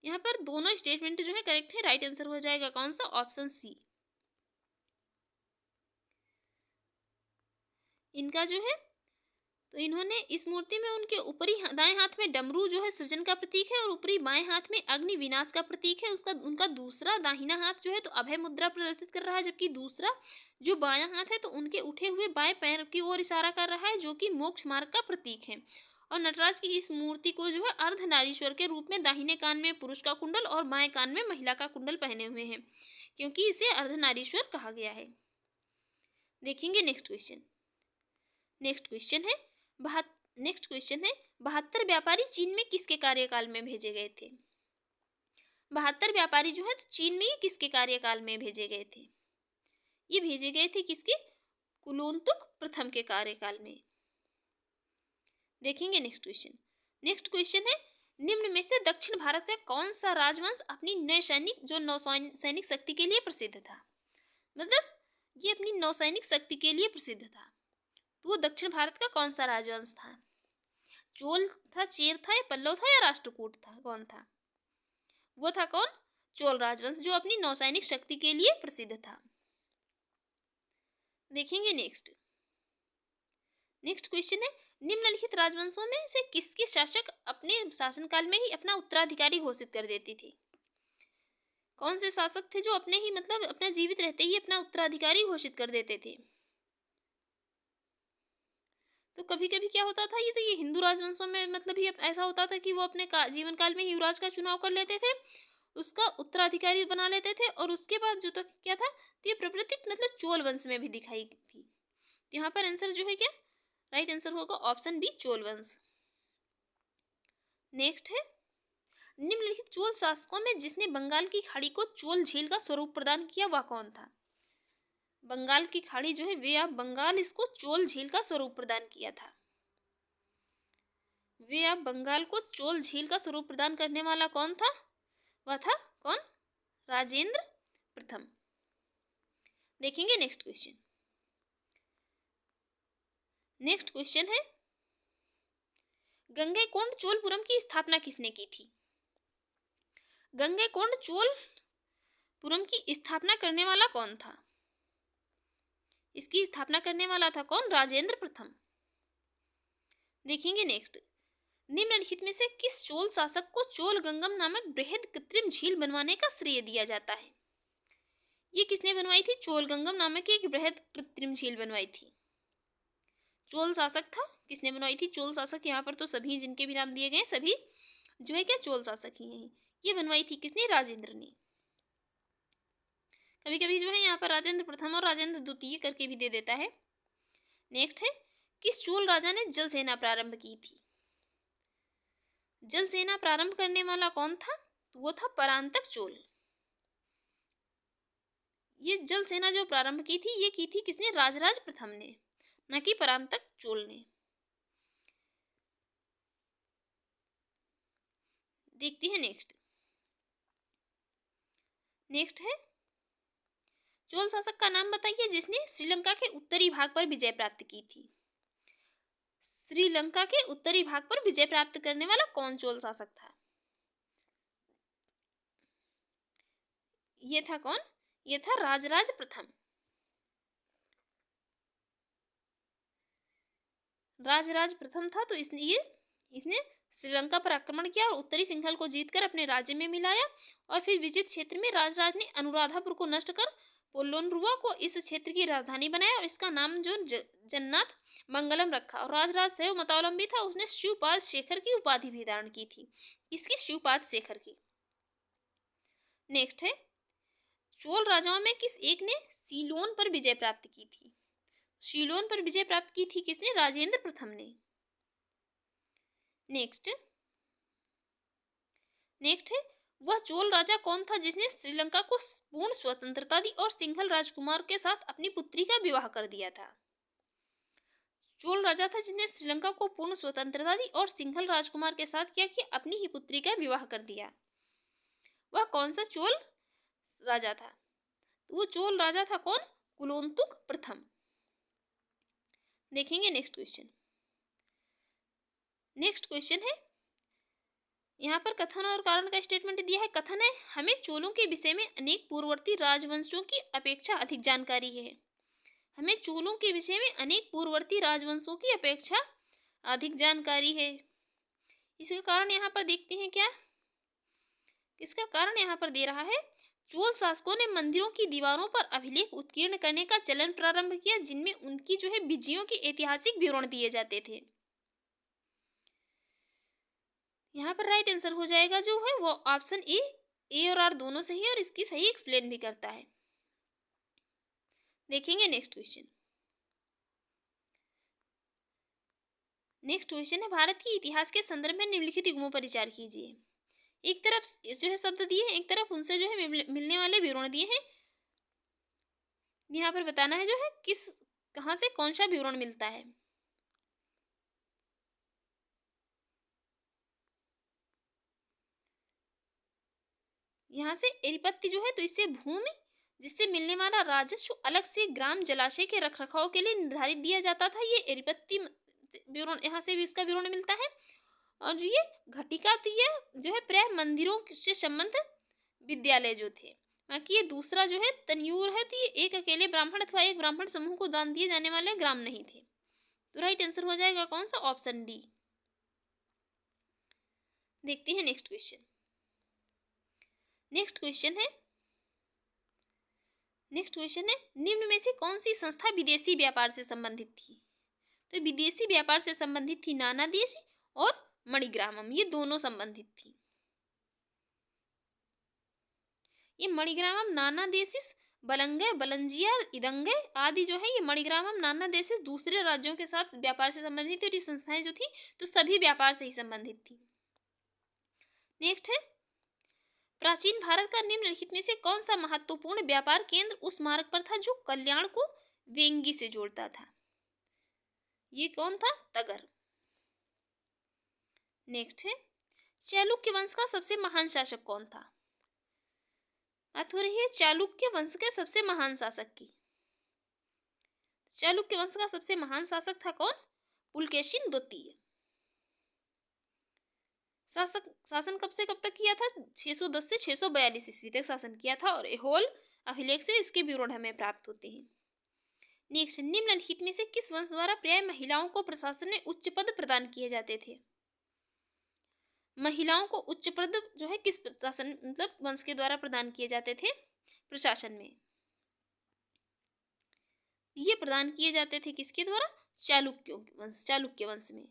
यहाँ पर दोनों स्टेटमेंट जो है करेक्ट है। राइट आंसर हो जाएगा कौन सा? Option C. इनका जो है तो इन्होंने इस मूर्ति में उनके ऊपरी दाएं हाथ में डमरू जो है सृजन का प्रतीक है और ऊपरी बाएं हाथ में अग्नि विनाश का प्रतीक है। उनका दूसरा दाहिना हाथ जो है तो अभय मुद्रा प्रदर्शित कर रहा है, जबकि दूसरा जो बायां हाथ है तो उनके उठे हुए बाएं पैर की ओर इशारा कर रहा है, जो कि मोक्ष मार्ग का प्रतीक है। और नटराज की इस मूर्ति को जो है अर्धनारीश्वर के रूप में दाहिने कान में पुरुष का कुंडल और बाएं कान में महिला का कुंडल पहने हुए हैं, क्योंकि इसे अर्धनारीश्वर कहा गया है। देखेंगे नेक्स्ट क्वेश्चन। नेक्स्ट क्वेश्चन है 72 व्यापारी चीन में किसके कार्यकाल में भेजे गए थे? 72 व्यापारी जो है तो चीन में किसके कार्यकाल में भेजे गए थे? ये भेजे गए थे किसके? कुलोत्तुंग प्रथम के कार्यकाल में। देखेंगे नेक्स्ट क्वेश्चन है, निम्न में से दक्षिण भारत का कौन सा राजवंश अपनी नौसैनिक शक्ति के लिए प्रसिद्ध था? मतलब ये अपनी नौसैनिक शक्ति के लिए प्रसिद्ध था, तो वो दक्षिण भारत का कौन सा राजवंश था? चोल था, चेर था, या पल्लव था, या राष्ट्रकूट था? कौन था? वो था कौन? चोल राजवंश, जो अपनी नौसैनिक शक्ति के लिए प्रसिद्ध था। देखेंगे नेक्स्ट क्वेश्चन है, निम्नलिखित राजवंशों में से किसके शासक अपने शासनकाल में ही अपना उत्तराधिकारी घोषित कर देते थे? कौन से शासक थे जो अपने जीवित रहते ही अपना उत्तराधिकारी घोषित कर देते थे? तो कभी कभी क्या होता था, ये हिंदू राजवंशों में ही ऐसा होता था कि वो अपने जीवन काल में युवराज का चुनाव कर लेते थे, उसका उत्तराधिकारी बना लेते थे, और उसके बाद जो तो क्या था, तो ये प्रवृत्ति चोल वंश में भी दिखाई थी। तो यहाँ पर आंसर जो है क्या? राइट आंसर होगा ऑप्शन बी, चोल वंश। नेक्स्ट है, निम्नलिखित चोल शासकों में जिसने बंगाल की खाड़ी को चोल झील का स्वरूप प्रदान किया वह कौन था? बंगाल की खाड़ी जो है वे आप बंगाल इसको चोल झील का स्वरूप प्रदान किया था। वे आप बंगाल को चोल झील का स्वरूप प्रदान करने वाला कौन था? वह था कौन? राजेंद्र प्रथम। देखेंगे नेक्स्ट क्वेश्चन है, गंगैकोंड चोलपुरम की स्थापना किसने की थी? गंगैकोंड चोलपुरम की स्थापना करने वाला कौन था? इसकी स्थापना करने वाला था कौन? राजेंद्र प्रथम। देखेंगे नेक्स्ट, निम्नलिखित में से किस चोल शासक को चोल गंगम नामक बृहद कृत्रिम झील बनवाने का श्रेय दिया जाता है? ये किसने बनवाई थी? चोल गंगम नामक एक बृहद कृत्रिम झील बनवाई थी। चोल शासक था, किसने बनवाई थी? चोल शासक, यहाँ पर तो सभी जिनके भी नाम दिए गए सभी जो है क्या चोल शासक ही हैं। ये बनवाई थी किसने? राजेंद्र ने। कभी कभी जो है यहाँ पर राजेंद्र प्रथम और राजेंद्र द्वितीय करके भी दे देता है। नेक्स्ट है, किस चोल राजा ने जल सेना प्रारंभ की थी? जल सेना प्रारंभ करने वाला कौन था? तो वो था परांतक चोल। ये जल सेना जो प्रारंभ की थी ये की थी किसने? राजराज प्रथम ने, न कि परांतक चोल ने। देखते हैं नेक्स्ट है, चोल शासक का नाम बताइए जिसने श्रीलंका के उत्तरी भाग पर विजय प्राप्त की थी। श्रीलंका के उत्तरी भाग पर विजय प्राप्त करने वाला कौन चोल शासक था? ये था कौन? ये था राजराज प्रथम। राजराज प्रथम था, तो इसलिए इसने श्रीलंका पर आक्रमण किया और उत्तरी सिंहल को जीतकर अपने राज्य में मिलाया। और फिर विजित क्षेत्र में राजराज ने अनुराधापुर को नष्ट कर पोलोनरुआ को इस क्षेत्र की राजधानी बनाया और इसका नाम जो जन्नाथ मंगलम रखा। और राजराज शैव मतावलंबी था, उसने शिवपाद शेखर की उपाधि भी धारण की थी। किसकी? शिवपाद शेखर की। नेक्स्ट है, चोल राजाओं में किस एक ने सीलोन पर विजय प्राप्त की थी? सीलोन पर विजय प्राप्त की थी किसने? राजेंद्र प्रथम ने। नेक्स्ट है, वह चोल राजा कौन था जिसने श्रीलंका को पूर्ण स्वतंत्रता दी और सिंघल राजकुमार के साथ अपनी पुत्री का विवाह कर दिया था? चोल राजा था जिसने श्रीलंका को पूर्ण स्वतंत्रता दी और सिंघल राजकुमार के साथ क्या किया? अपनी ही पुत्री का विवाह कर दिया। वह कौन सा चोल राजा था? तो वो चोल राजा था कौन? कुलोत्तुंग प्रथम। देखेंगे नेक्स्ट क्वेश्चन। नेक्स्ट क्वेश्चन है, यहाँ पर कथन और कारण का स्टेटमेंट दिया है। कथन है, हमें चोलों के विषय में अनेक पूर्ववर्ती राजवंशों की अपेक्षा अधिक जानकारी है। हमें चोलों के विषय में अनेक पूर्ववर्ती राजवंशों की अपेक्षा अधिक जानकारी है। इसका कारण यहाँ पर देखते हैं क्या? इसका कारण यहाँ पर दे रहा है, चोल शासकों ने मंदिरों की दीवारों पर अभिलेख उत्कीर्ण करने का चलन प्रारंभ किया, जिनमें उनकी जो है विजयों के ऐतिहासिक विवरण दिए जाते थे। यहाँ पर राइट आंसर हो जाएगा जो है वो ऑप्शन ए और आर दोनों सही है और इसकी सही एक्सप्लेन भी करता है। देखेंगे नेक्स्ट क्वेश्चन। नेक्स्ट क्वेश्चन है, भारत के इतिहास के संदर्भ में निम्नलिखित युग्मों पर विचार कीजिए। एक तरफ जो है शब्द दिए, एक तरफ उनसे जो है मिलने वाले विवरण दिए हैं। यहाँ पर बताना है जो है कहाँ से कौन सा विवरण मिलता है। यहाँ से एरिपत्ति जो है, तो इससे भूमि जिससे मिलने वाला राजस्व अलग से ग्राम जलाशय के रखरखाव के लिए निर्धारित दिया जाता था, ये एरिपत्ति विवरण, यहाँ से भी इसका विवरण मिलता है। और जो ये घटिका, तो ये जो है प्राय मंदिरों से संबंध विद्यालय जो थे। बाकी ये दूसरा जो है तन्यूर है, तो ये एक अकेले ब्राह्मण अथवा एक ब्राह्मण समूह को दान दिए जाने वाले ग्राम नहीं थे। तो राइट आंसर हो जाएगा कौन सा? Option D. देखते हैं नेक्स्ट क्वेश्चन। नेक्स्ट क्वेश्चन है, निम्न में से कौन सी संस्था विदेशी व्यापार से संबंधित थी? तो विदेशी व्यापार से संबंधित थी नानादेशी और मणिग्रामम, ये दोनों संबंधित थी। ये मणिग्रामम, नानादेशिस, बलंगय, बलंजिया, इदंगय आदि जो है, ये मणिग्रामम, नानादेशिस दूसरे राज्यों के साथ व्यापार से संबंधित थी और ये संस्थाएं जो थी तो सभी व्यापार से ही संबंधित थी। नेक्स्ट है, प्राचीन भारत का निम्नलिखित में से कौन सा महत्वपूर्ण व्यापार केंद्र उस मार्ग पर था जो कल्याण को वेंगी से जोड़ता था? ये कौन था? तगर। नेक्स्ट है, चालुक्य वंश का सबसे महान शासक कौन था? बात हो रही है चालुक्य वंश के सबसे महान शासक की। चालुक्य वंश का सबसे महान शासक था कौन? पुलकेशिन द्वितीय। शासन कब से कब तक किया था? 610 से 642 ईस्वी तक शासन किया था और एहोल अभिलेख से इसके विवरण हमें प्राप्त होते हैं। नेक्स्ट, निम्नलिखित में से किस वंश द्वारा प्राय महिलाओं को प्रशासन में उच्च पद प्रदान किए जाते थे? महिलाओं को उच्च पद जो है किस प्रशासन मतलब वंश के द्वारा प्रदान किए जाते थे प्रशासन में? ये प्रदान किए जाते थे किसके द्वारा? चालुक्य वंश में।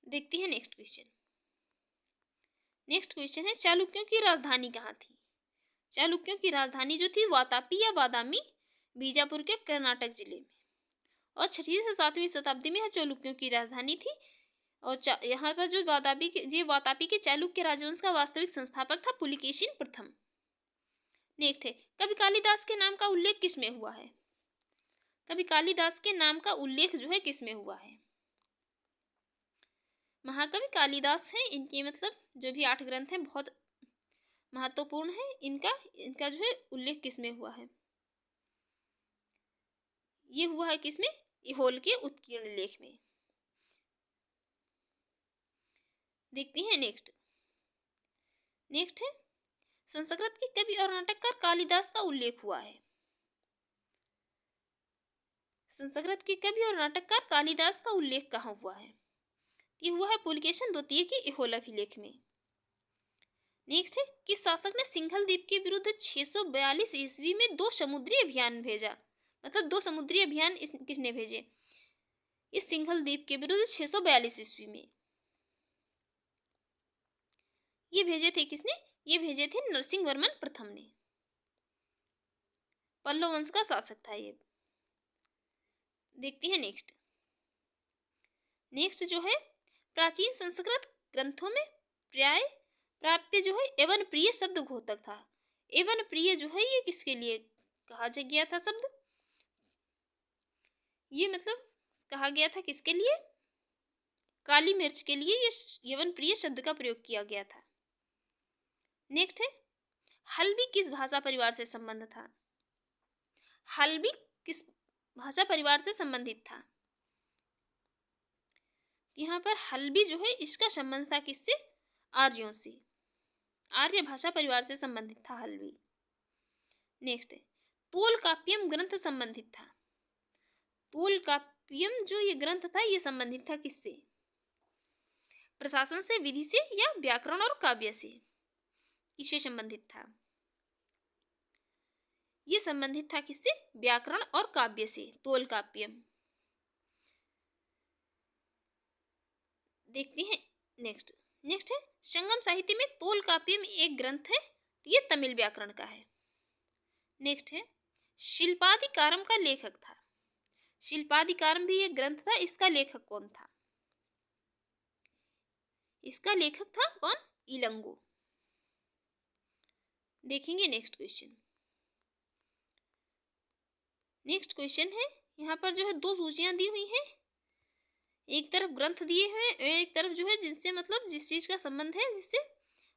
देखते हैं नेक्स्ट क्वेश्चन। नेक्स्ट क्वेश्चन है, चालुक्यों की राजधानी कहाँ थी? चालुक्यों की राजधानी जो थी वातापी या बादामी, बीजापुर के कर्नाटक जिले में। और 6वीं से 7वीं शताब्दी में चालुक्यों की राजधानी थी। और यहाँ पर जो वातापी के चालुक्य राजवंश का वास्तविक संस्थापक था पुलिकेशिन प्रथम। नेक्स्ट है, कवि कालिदास के नाम का उल्लेख किस में हुआ है? कवि कालिदास के नाम का उल्लेख जो है किस में हुआ है? महाकवि कालिदास हैं, इनके मतलब जो भी 8 ग्रंथ हैं बहुत महत्वपूर्ण है। इनका जो है उल्लेख किस में हुआ है? ये हुआ है किसमें? एहोल के उत्कीर्ण लेख में। देखते हैं नेक्स्ट है, संस्कृत के कवि और नाटककार कालिदास का उल्लेख हुआ है। संस्कृत के कवि और नाटककार कालिदास का उल्लेख कहाँ हुआ है? ये हुआ है पुलकेशन द्वितीय के इहोला लेख में। नेक्स्ट है, किस शासक ने सिंघल द्वीप के विरुद्ध 642 ईस्वी में 2 समुद्री अभियान भेजा? मतलब 2 समुद्री अभियान किसने भेजे इस सिंघल द्वीप के विरुद्ध 642 ईस्वी में? ये भेजे थे किसने? ये भेजे थे नरसिंह वर्मन प्रथम ने। पल्लव वंश का शासक था ये। देखते हैं नेक्स्ट। नेक्स्ट जो है, प्राचीन संस्कृत ग्रंथों में प्राय प्राप्य जो है एवं प्रिय शब्द घोतक था। एवं प्रिय जो है ये किसके लिए कहा गया था शब्द? ये मतलब कहा गया था किसके लिए? काली मिर्च के लिए ये एवं प्रिय शब्द का प्रयोग किया गया था। नेक्स्ट है, हल्बी किस भाषा परिवार से संबंध था? हल्बी किस भाषा परिवार से संबंधित था? यहाँ पर हल्बी जो है इसका संबंध था किससे? आर्यों से। आर्य भाषा परिवार से संबंधित था हल्बी। नेक्स्ट है, तोलकाप्पियम ग्रंथ संबंधित था। तोलकाप्पियम जो ये ग्रंथ था ये संबंधित था किससे? प्रशासन से, विधि से, या व्याकरण और काव्य से? किससे संबंधित था? ये संबंधित था किससे? व्याकरण और काव्य से, तोलकाप्पियम। देखते हैं नेक्स्ट। नेक्स्ट है, संगम साहित्य में तोलकाप्पियम एक ग्रंथ है, ये तमिल व्याकरण का है। नेक्स्ट है, शिल्पाधिकारम का लेखक था। शिल्पाधिकारम भी एक ग्रंथ था, इसका लेखक कौन था? इसका लेखक था कौन? इलंगो। देखेंगे नेक्स्ट क्वेश्चन। नेक्स्ट क्वेश्चन है, यहाँ पर जो है 2 सूचियां दी हुई हैं। एक तरफ ग्रंथ दिए हुए हैं, एक तरफ जो है जिससे मतलब जिस चीज का संबंध है जिससे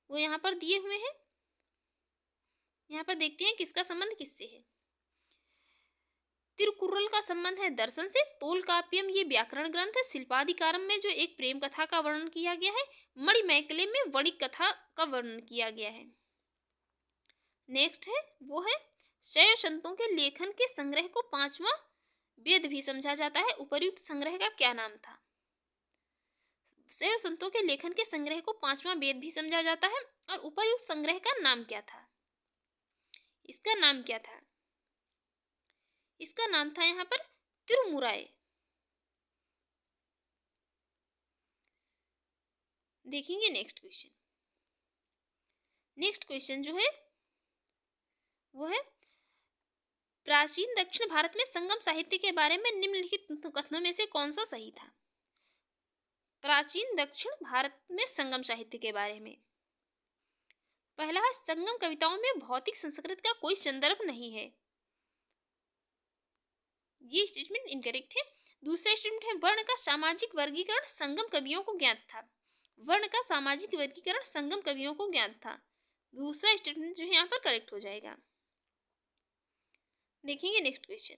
वो यहाँ पर दिए हुए हैं। यहाँ पर देखते हैं किसका संबंध किससे है। तिरुकुर्रल का संबंध है दर्शन से। तोलकाप्पियम ये व्याकरण ग्रंथ है। शिल्पाधिकारम में जो एक प्रेम कथा का वर्णन किया गया है। मणिमैकले में वणिक कथा का वर्णन किया गया है। नेक्स्ट है वो है, शैव संतों के लेखन के संग्रह को 5वां वेद भी समझा जाता है। उपर्युक्त संग्रह का क्या नाम था? शैव संतों के लेखन के संग्रह को 5वां वेद भी समझा जाता है। और उपर्युक्त संग्रह का नाम क्या था? इसका नाम क्या था? इसका नाम था यहाँ पर तिरुमुराय। देखेंगे नेक्स्ट क्वेश्चन। नेक्स्ट क्वेश्चन जो है वो है, प्राचीन दक्षिण भारत में संगम साहित्य के बारे में निम्नलिखित कथनों में से कौन सा सही था? प्राचीन दक्षिण भारत में संगम साहित्य के बारे में पहला है, संगम कविताओं में भौतिक संस्कृत का कोई संदर्भ नहीं है। ये स्टेटमेंट इनकरेक्ट है। दूसरा स्टेटमेंट है, वर्ण का सामाजिक वर्गीकरण संगम कवियों को ज्ञात था। वर्ण का सामाजिक वर्गीकरण संगम कवियों को ज्ञात था। दूसरा स्टेटमेंट जो है यहाँ पर करेक्ट हो जाएगा। देखेंगे नेक्स्ट क्वेश्चन।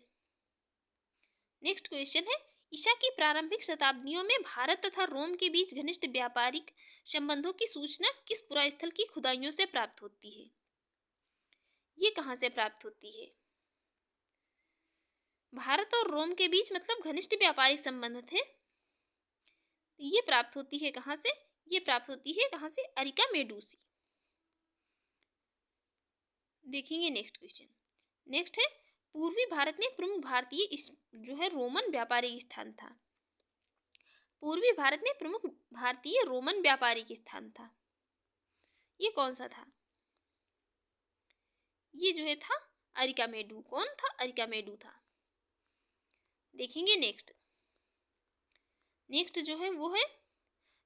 नेक्स्ट क्वेश्चन है, ईसा की प्रारंभिक शताब्दियों में भारत तथा रोम के बीच घनिष्ठ व्यापारिक संबंधों की सूचना किस पुरास्थल की खुदाइयों से प्राप्त होती है? ये कहाँ से प्राप्त होती है? भारत और रोम के बीच मतलब घनिष्ठ व्यापारिक संबंध थे। ये प्राप्त होती है कहाँ से? ये प्राप्त होती है कहाँ से? अरिकामेडू से। देखेंगे नेक्स्ट क्वेश्चन। नेक्स्ट है, पूर्वी भारत में प्रमुख भारतीय जो है रोमन व्यापारिक स्थान था। पूर्वी भारत में प्रमुख भारतीय रोमन व्यापारिक स्थान था, ये कौन सा था? ये जो है था अरिकामेडू। कौन था? अरिकामेडू था। देखेंगे नेक्स्ट। नेक्स्ट जो है वो है,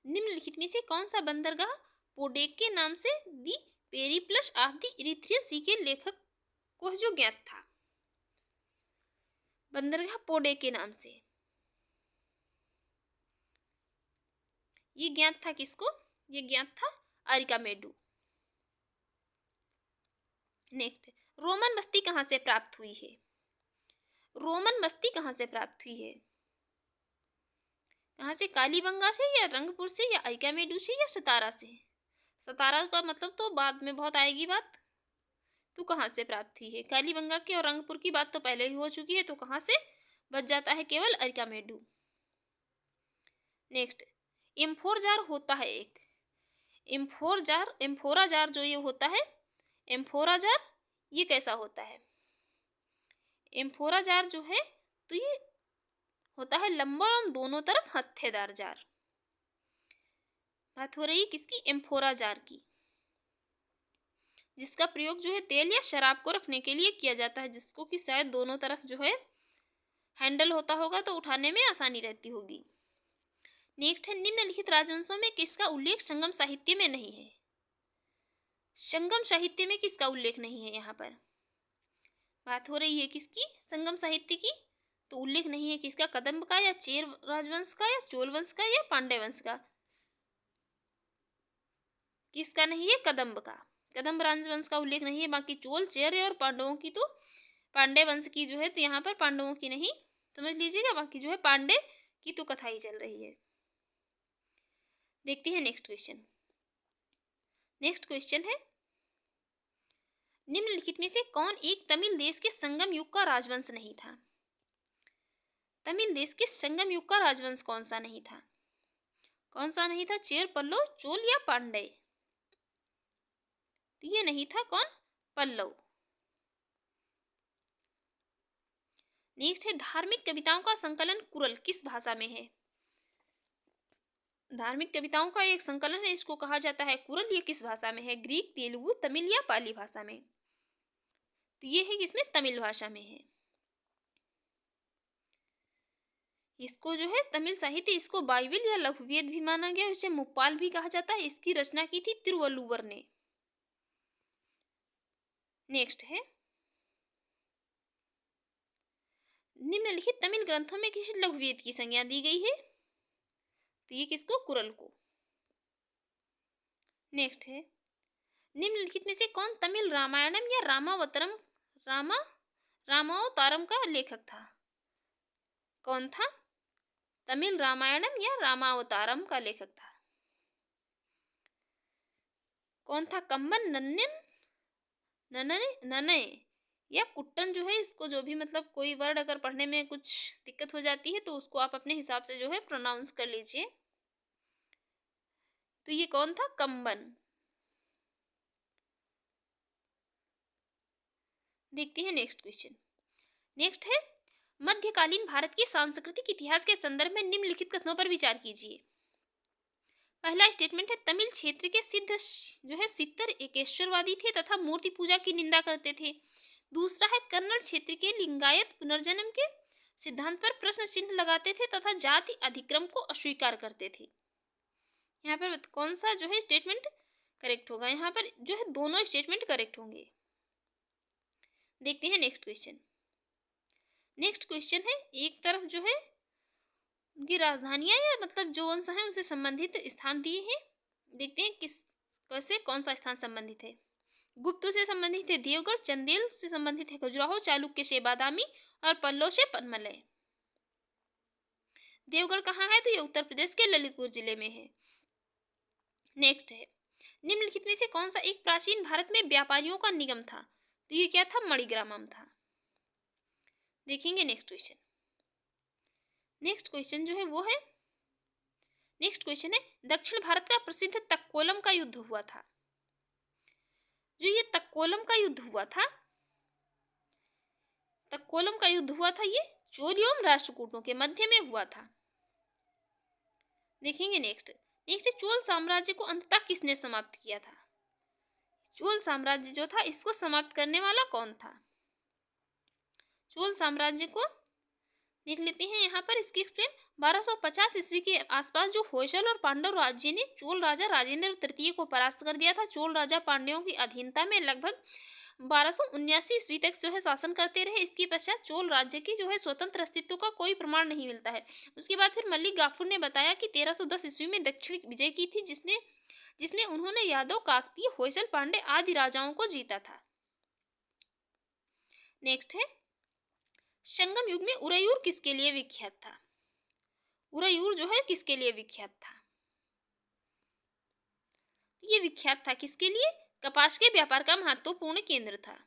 निम्नलिखित में से कौन सा बंदरगाह पोडेक के नाम से दी पेरिप्लस ऑफ द इरिथ्रियन सी के लेखक को जो ज्ञात था? बंदरगाह पोडेक के नाम से ये ज्ञात था किसको? ये ज्ञात था अरिकामेडू। नेक्स्ट, रोमन बस्ती कहाँ से प्राप्त हुई है? रोमन बस्ती कहाँ से प्राप्त हुई है? कहाँ से? कालीबंगा से, या रंगपुर से, या अरिकामेडू से, या सतारा से? सतारा का मतलब तो बाद में बहुत आएगी बात। तो कहाँ से प्राप्त हुई है? कालीबंगा की और रंगपुर की बात तो पहले ही हो चुकी है। तो कहाँ से? बच जाता है केवल अरिकामेडु। नेक्स्ट, एम्फोर जार होता है एक, एम्फोरा जार जो ये होता है, एम्फोरा जार ये कैसा होता है? एम्फोरा जार जो है तो ये होता है लंबा एवं दोनों तरफ हत्थेदार जार। बात हो रही है किसकी? एम्फोरा जार की, जिसका प्रयोग जो है तेल या शराब को रखने के लिए किया जाता है, जिसको कि शायद दोनों तरफ जो है हैंडल होता होगा तो उठाने में आसानी रहती होगी। नेक्स्ट है, निम्नलिखित राजवंशों में किसका उल्लेख संगम साहित्य में नहीं है? संगम साहित्य में किसका उल्लेख नहीं है? यहाँ पर बात हो रही है किसकी? संगम साहित्य की। तो उल्लेख नहीं है किसका? कदम्ब का या चेर राजवंश का या चोल वंश का या पांड्य वंश का? किसका नहीं है? कदम्ब का, कदम्ब राजवंश का उल्लेख नहीं है। बाकी चोल, चेर और पांडवों की तो पांड्य वंश की जो है, तो यहाँ पर पांडवों की नहीं, समझ लीजिएगा। बाकी जो है पांड्य की तो कथा ही चल रही है। देखते हैं नेक्स्ट क्वेश्चन। नेक्स्ट क्वेश्चन है, निम्नलिखित में से कौन एक तमिल देश के संगम युग का राजवंश नहीं था? तमिल देश के संगम युग का राजवंश कौन सा नहीं था? कौन सा नहीं था? चेर, पल्लव, चोल या पांड्य? तो ये नहीं था कौन? पल्लव। नेक्स्ट है, धार्मिक कविताओं का संकलन कुरल किस भाषा में है? धार्मिक कविताओं का एक संकलन है, इसको कहा जाता है कुरल। ये किस भाषा में है? ग्रीक, तेलुगु, तमिल या पाली भाषा में? तो ये है किसमें? तमिल भाषा में है। इसको जो है तमिल साहित्य, इसको बाइबिल या लघुवेद भी माना गया, इसे मुप्पाल भी कहा जाता है। इसकी रचना की थी तिरुवल्लुवर ने। नेक्स्ट है, निम्नलिखित तमिल ग्रंथों में किस लघुवेद की संज्ञा दी गई है? तो ये किसको? कुरल को। नेक्स्ट है, निम्नलिखित में से कौन तमिल रामायणम या रामावतारम का लेखक था? कौन था? तमिल रामायणम या रामावतारम का लेखक था? कौन था? कम्बन, नन्ने या कुट्टन जो है, इसको जो भी मतलब कोई वर्ड अगर पढ़ने में कुछ दिक्कत हो जाती है तो उसको आप अपने हिसाब से जो है प्रोनाउंस कर लीजिए। तो ये कौन था? कम्बन। देखते हैं नेक्स्ट क्वेश्चन। नेक्स्ट है, मध्यकालीन भारत के सांस्कृतिक इतिहास के संदर्भ में निम्नलिखित कथनों पर विचार कीजिए। पहला स्टेटमेंट है, तमिल क्षेत्र के सिद्ध जो है सित्तर एकेश्वरवादी थे तथा मूर्ति पूजा की निंदा करते थे। दूसरा है, कन्नड़ क्षेत्र के लिंगायत पुनर्जन्म के सिद्धांत पर प्रश्न चिन्ह लगाते थे तथा जाति अधिक्रम को अस्वीकार करते थे। यहाँ पर कौन सा जो है स्टेटमेंट करेक्ट होगा? यहाँ पर जो है दोनों स्टेटमेंट करेक्ट होंगे। देखते हैं नेक्स्ट क्वेश्चन। नेक्स्ट क्वेश्चन है, एक तरफ जो है उनकी राजधानियां या मतलब जो वंश है उनसे संबंधित स्थान दिए हैं। देखते हैं किस कैसे कौन सा स्थान संबंधित है। गुप्तों से संबंधित है देवगढ़, चंदेल से संबंधित है खजुराहो, चालुक्य से बादामी और पल्लव से पनमलय। देवगढ़ कहाँ है? तो ये उत्तर प्रदेश के ललितपुर जिले में है। नेक्स्ट है, निम्नलिखित में से कौन सा एक प्राचीन भारत में व्यापारियों का निगम था? तो ये क्या था? मणिग्रामम था। देखेंगे नेक्स्ट क्वेश्चन। नेक्स्ट क्वेश्चन जो है वो है, नेक्स्ट क्वेश्चन है, दक्षिण भारत का प्रसिद्ध तक्कोलम का युद्ध हुआ था। जो ये तक्कोलम का युद्ध हुआ था, तक्कोलम का युद्ध हुआ था, ये चोल एवं राष्ट्रकूटों के मध्य में हुआ था। देखेंगे नेक्स्ट। नेक्स्ट, चोल साम्राज्य को अंततः किसने समाप्त किया था? चोल साम्राज्य जो था इसको समाप्त करने वाला कौन था? चोल साम्राज्य को देख लेते हैं यहाँ पर, इसकी एक्सप्लेन। 1250 ईस्वी के आसपास जो होयसल और पांडव राज्य ने चोल राजा राजेंद्र तृतीय को परास्त कर दिया था। चोल राजा पांड्यों की अधीनता में लगभग 1279 ईस्वी तक जो है शासन करते रहे। इसके पश्चात चोल राज्य की जो है स्वतंत्र अस्तित्व का कोई प्रमाण नहीं मिलता है। उसके बाद फिर मलिक गाफूर ने बताया कि 1310 ईस्वी में दक्षिण विजय की थी, जिसमें उन्होंने यादव, काकतीय, होयसल, पांडे आदि राजाओं को जीता था। नेक्स्ट है, संगम युग में उरयूर किसके लिए विख्यात था? उरयूर जो है किसके लिए विख्यात था? ये विख्यात था किसके लिए? कपास के व्यापार का महत्वपूर्ण केंद्र था।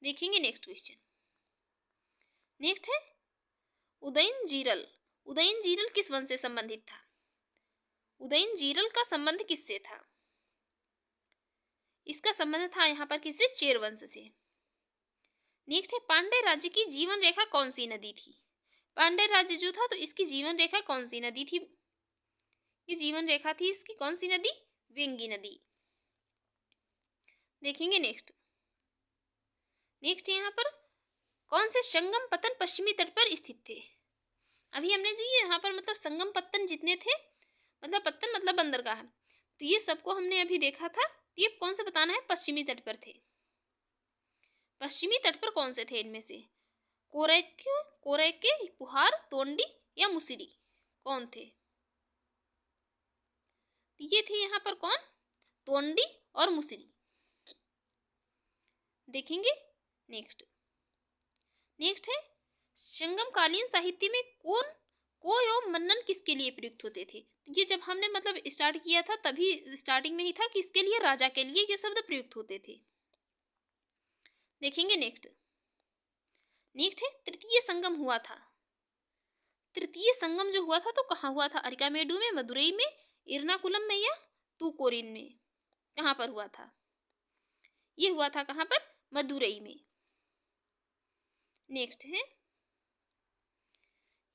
देखेंगे नेक्स्ट क्वेश्चन। नेक्स्ट है उदयनजीरल। उदयनजीरल किस वंश से संबंधित था? उदयनजीरल का संबंध किससे था? इसका संबंध था यहाँ पर किससे? चेर वंश से। नेक्स्ट है पांड्य राज्य की जीवन रेखा कौन सी नदी थी? पांड्य राज्य जो था तो इसकी जीवन रेखा कौन सी नदी थी? ये जीवन रेखा थी इसकी कौन सी नदी? वेंगी नदी। देखेंगे नेक्स्ट। नेक्स्ट यहाँ पर कौन से संगम पतन पश्चिमी तट पर स्थित थे? अभी हमने जो ये यहाँ पर मतलब संगम पत्तन जितने थे, मतलब पत्तन मतलब बंदरगाह, तो ये सबको हमने अभी देखा था। तो ये कौन से बताना है? पश्चिमी तट पर थे। पश्चिमी तट पर कौन से थे इनमें से? कोरैके, पुहार, तोंडी या मुसिरी, कौन थे? तो ये थे यहाँ पर कौन? तोंडी और मुसिरी। देखेंगे नेक्स्ट। नेक्स्ट है संगमकालीन साहित्य में को एवं मन्नन किसके लिए प्रयुक्त होते थे? ये जब हमने मतलब स्टार्ट किया था तभी स्टार्टिंग में ही था, किसके लिए? राजा के लिए ये शब्द प्रयुक्त होते थे। देखेंगे नेक्स्ट। नेक्स्ट है तृतीय संगम हुआ था। तृतीय संगम जो हुआ था तो कहाँ हुआ था? अरिकामेडु में, मदुरई में, एर्नाकुलम में या तूकोरिन में? कहाँ पर हुआ था? ये हुआ था कहाँ पर? मदुरई में। नेक्स्ट है,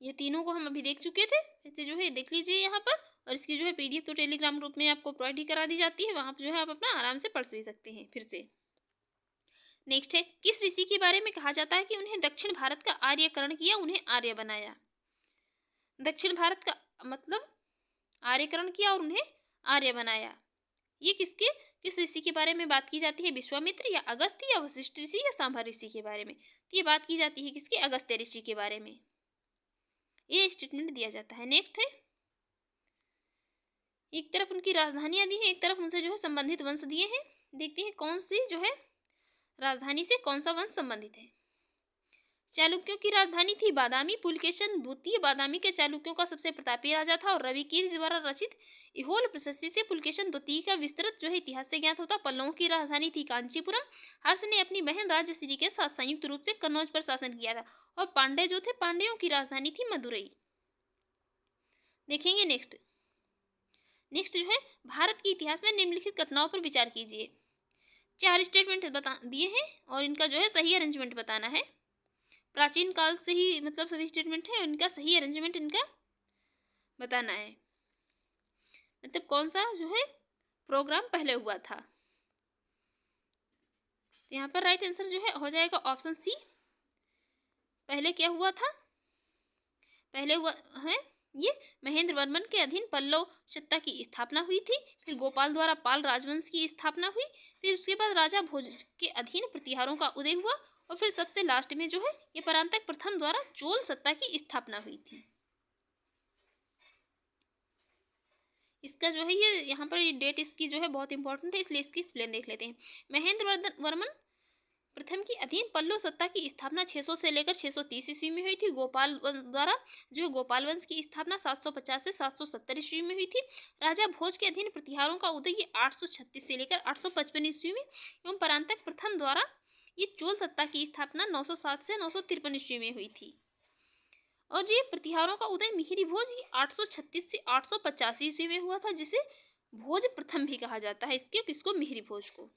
ये तीनों को हम अभी देख चुके थे, फिर से जो है देख लीजिए यहाँ पर, और इसकी जो है पीडीएफ तो टेलीग्राम ग्रुप में आपको प्रोवाइड ही करा दी जाती है, वहाँ पर जो है आप अपना आराम से पढ़ भी सकते हैं फिर से। नेक्स्ट है किस ऋषि के बारे में कहा जाता है कि उन्हें दक्षिण भारत का आर्यकरण किया, उन्हें आर्य बनाया? दक्षिण भारत का मतलब आर्यकरण किया और उन्हें आर्य बनाया। ये किस ऋषि के बारे में बात की जाती है? विश्वामित्र या अगस्त्य या वशिष्ठ ऋषि या सांभर ऋषि के बारे में? तो ये बात की जाती है किसके? अगस्त्य ऋषि के बारे में। ये स्टेटमेंट दिया जाता है। नेक्स्ट है एक तरफ उनकी राजधानियां दी है, एक तरफ उनसे जो है संबंधित वंश दिए हैं। देखते हैं कौन सी जो है राजधानी से कौन सा वंश संबंधित है। चालुक्यों की राजधानी थी बादामी। पुलकेशन द्वितीय बादामी के चालुक्यों का सबसे प्रतापी राजा था और रवि कीर्ति द्वारा रचित इहोल प्रशस्ति से पुलकेशन द्वितीय का विस्तृत जो है इतिहास से ज्ञात होता। पल्लवों की राजधानी थी कांचीपुरम। हर्ष ने अपनी बहन राजश्री के साथ संयुक्त रूप से कन्नौज पर शासन किया था। और पांड्य जो थे, पांड्यों की राजधानी थी मदुरई। देखेंगे नेक्स्ट। नेक्स्ट जो है भारत के इतिहास में निम्नलिखित घटनाओं पर विचार कीजिए। 4 स्टेटमेंट बता दिए हैं और इनका जो है सही अरेंजमेंट बताना है। प्राचीन काल से ही मतलब सभी स्टेटमेंट है, इनका सही अरेंजमेंट इनका बताना है, मतलब कौन सा जो है प्रोग्राम पहले हुआ था। यहाँ पर राइट आंसर जो है हो जाएगा ऑप्शन सी। पहले क्या हुआ था? पहले हुआ है ये महेंद्र वर्मन के अधीन पल्लव सत्ता की स्थापना हुई थी। फिर गोपाल द्वारा पाल राजवंश की स्थापना हुई। फिर उसके बाद राजा भोज के अधीन प्रतिहारों का उदय हुआ और फिर सबसे लास्ट में जो है ये परांतक प्रथम द्वारा चोल सत्ता की स्थापना हुई थी। इसका जो है ये यहाँ पर ये डेट इसकी जो है बहुत इंपॉर्टेंट है, इसलिए इसकी एक्सप्लेन देख लेते हैं। महेंद्र वर्मन प्रथम की अधीन पल्लव सत्ता की स्थापना 600 से लेकर 630 ईस्वी में हुई थी। गोपाल द्वारा जो है गोपाल वंश की स्थापना 750 से 770 ईस्वी में हुई थी। राजा भोज के अधीन प्रतिहारों का उदय 836 से लेकर 855 ईस्वी में एवं परांतक प्रथम द्वारा ये चोल सत्ता की स्थापना 907 से 953 ईस्वी में हुई थी। और ये प्रतिहारों का उदय मिहिरी भोज 836 से 885 ईस्वी में हुआ था, जिसे भोज प्रथम भी कहा जाता है। इसके किसको? मिहिरी भोज को।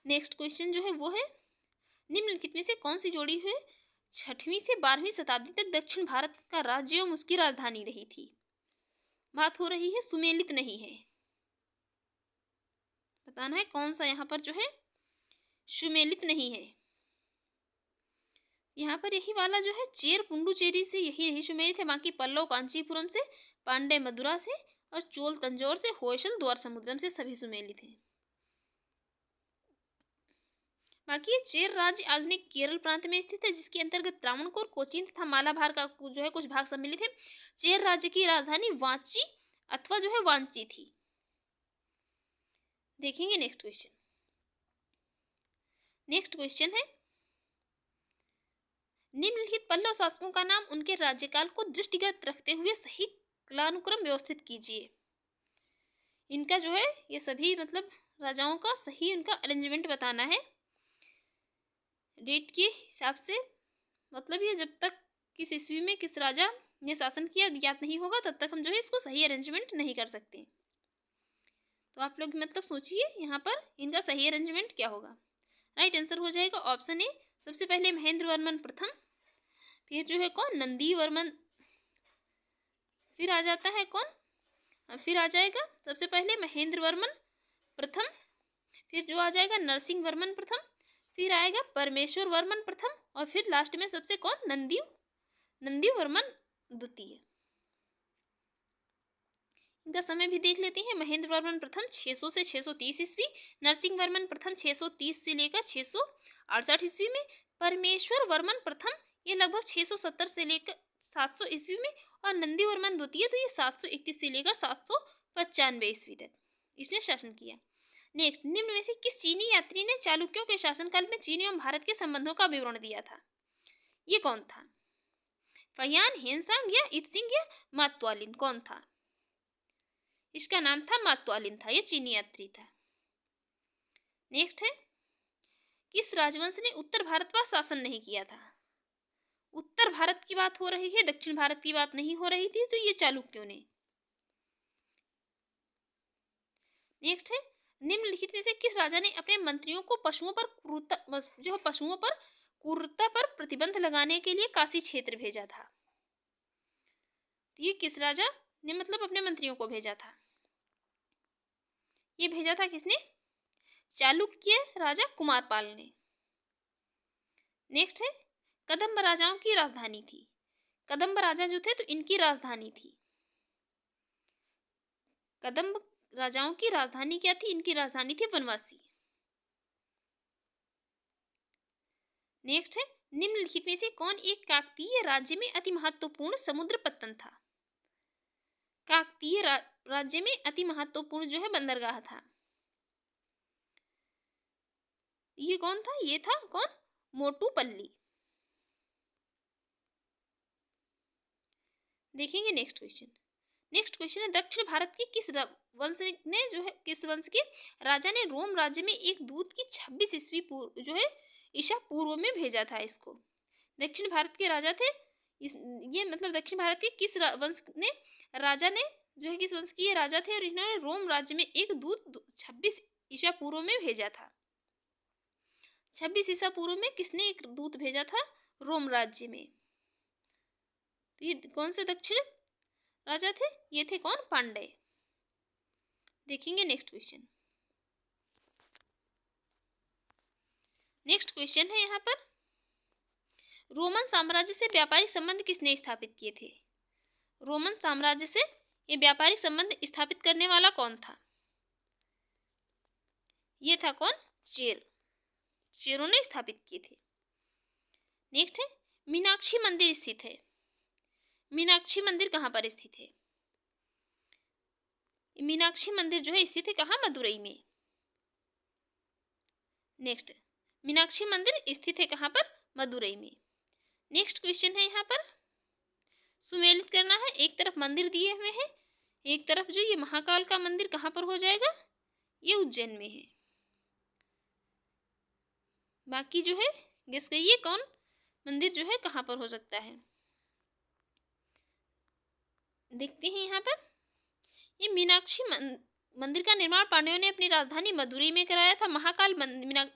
नेक्स्ट क्वेश्चन जो है वो है निम्नलिखित में से कौन सी जोड़ी हुई 6वीं से 12वीं शताब्दी तक दक्षिण भारत का राज्य एवं उसकी राजधानी रही थी? बात हो रही है सुमेलित नहीं है, बताना है कौन सा यहाँ पर जो है सुमेलित नहीं है। यहाँ पर यही वाला जो है चेर पुंडुचेरी से यही सुमेलित है। बाकी पल्लव कांचीपुरम से, पांडे मदुरा से और चोल तंजौर से, होयसल द्वार समुद्रम से सभी सुमेलित हैं। बाकी ये चेर राज्य आधुनिक केरल प्रांत में स्थित है, जिसके अंतर्गत त्रावणकोर, कोचीन तथा मालाबार का जो है कुछ भाग सम्मिलित है। चेर राज्य की राजधानी वांची अथवा जो है वांची थी। देखेंगे नेक्स्ट क्वेश्चन। नेक्स्ट क्वेश्चन है निम्नलिखित पल्लव शासकों का नाम उनके राज्यकाल को दृष्टिगत रखते हुए सही कालानुक्रम व्यवस्थित कीजिए। इनका जो है ये सभी मतलब राजाओं का सही उनका अरेंजमेंट बताना है डेट के हिसाब से। मतलब ये जब तक किस ईस्वी में किस राजा ने शासन किया ज्ञात नहीं होगा तब तक हम जो है इसको सही अरेंजमेंट नहीं कर सकते। तो आप लोग मतलब सोचिए यहाँ पर इनका सही अरेंजमेंट क्या होगा। राइट आंसर हो जाएगा ऑप्शन ए। सबसे पहले महेंद्र वर्मन प्रथम, फिर जो है कौन नंदी वर्मन, फिर आ जाता है कौन, फिर आ जाएगा सबसे पहले महेंद्र वर्मन प्रथम, फिर जो आ जाएगा नरसिंह वर्मन प्रथम, फिर आएगा परमेश्वर वर्मन प्रथम और फिर लास्ट में सबसे कौन नंदी वर्मन द्वितीय। इनका समय भी देख लेते हैं। महेंद्र वर्मन प्रथम 600 से 630 ईस्वी, नरसिंह वर्मन प्रथम 630 से लेकर 668 ईस्वी में, परमेश्वर वर्मन प्रथम ये लगभग 670 से लेकर 700 ईस्वी में, और नंदी वर्मन द्वितीय तो ये 731 से लेकर 795 ईस्वी तक इसने शासन किया। नेक्स्ट, निम्न में से किस चीनी यात्री ने चालुक्यों के शासनकाल में चीन एवं भारत के संबंधों का विवरण दिया था? ये कौन था? फहियान, हेनसांग या इत्सिंग या मातवालिन? कौन था? इसका नाम था मातवालिन था, ये चीनी यात्री था। नेक्स्ट है, किस राजवंश ने उत्तर भारत पर शासन नहीं किया था? उत्तर भारत की बात हो रही है, दक्षिण भारत की बात नहीं हो रही थी, तो ये चालुक्यों ने। नेक्स्ट है, निम्नलिखित में से किस राजा ने अपने मंत्रियों को पशुओं पर क्रूरता पर प्रतिबंध लगाने के लिए काशी क्षेत्र भेजा था? तो ये किस राजा ने मतलब अपने मंत्रियों को भेजा था? ये भेजा था किसने? चालुक्य राजा कुमारपाल ने। नेक्स्ट है, कदम्ब राजाओं की राजधानी थी। कदम्ब राजा जो थे तो इनकी राजधानी थी, कदम्ब राजाओं की राजधानी क्या थी? इनकी राजधानी थी वनवासी। नेक्स्ट है, निम्नलिखित में से कौन एक काकतीय राज्य में अति महत्वपूर्ण समुद्र पत्तन था? काकतीय राज्य में अति महत्वपूर्ण जो है बंदरगाह था, ये कौन था? ये था कौन? मोटुपल्ली। देखेंगे नेक्स्ट क्वेश्चन। नेक्स्ट क्वेश्चन है, दक्षिण भारत के किस वंश ने जो है किस वंश के राजा ने रोम राज्य में एक दूत की 26 ईस्वी पूर्व जो है ईसा पूर्व में भेजा था इसको? दक्षिण भारत के राजा थे ये मतलब दक्षिण भारत के किस वंश ने राजा ने जो है किस वंश के ये राजा थे और इन्होंने रोम राज्य में एक दूत 26 ईसा पूर्व में भेजा था? 26 ईसा पूर्व में किसने एक दूत भेजा था रोम राज्य में? तो ये कौन से दक्षिण राजा थे? ये थे कौन? पांड्य। देखेंगे नेक्स्ट क्वेश्चन। नेक्स्ट क्वेश्चन है यहाँ पर, रोमन साम्राज्य से व्यापारिक संबंध किसने स्थापित किए थे? रोमन साम्राज्य से ये व्यापारिक संबंध स्थापित करने वाला कौन था? ये था कौन? चेरों ने स्थापित किए थे। नेक्स्ट है, मीनाक्षी मंदिर स्थित है। मीनाक्षी मंदिर कहाँ पर स्थित है? मीनाक्षी मंदिर जो है स्थित है कहाँ? मदुरई में। नेक्स्ट, मीनाक्षी मंदिर स्थित है कहाँ पर? मदुरई में। नेक्स्ट क्वेश्चन है यहाँ पर, सुमेलित करना है। एक तरफ मंदिर दिए हुए हैं, एक तरफ जो ये महाकाल का मंदिर कहाँ पर हो जाएगा? ये उज्जैन में है। बाकी जो है गेस करिए कौन मंदिर जो है कहाँ पर हो सकता है? देखते हैं यहाँ पर, ये मीनाक्षी मंदिर का निर्माण पांड्यों ने अपनी राजधानी मदुरई में कराया था, महाकाल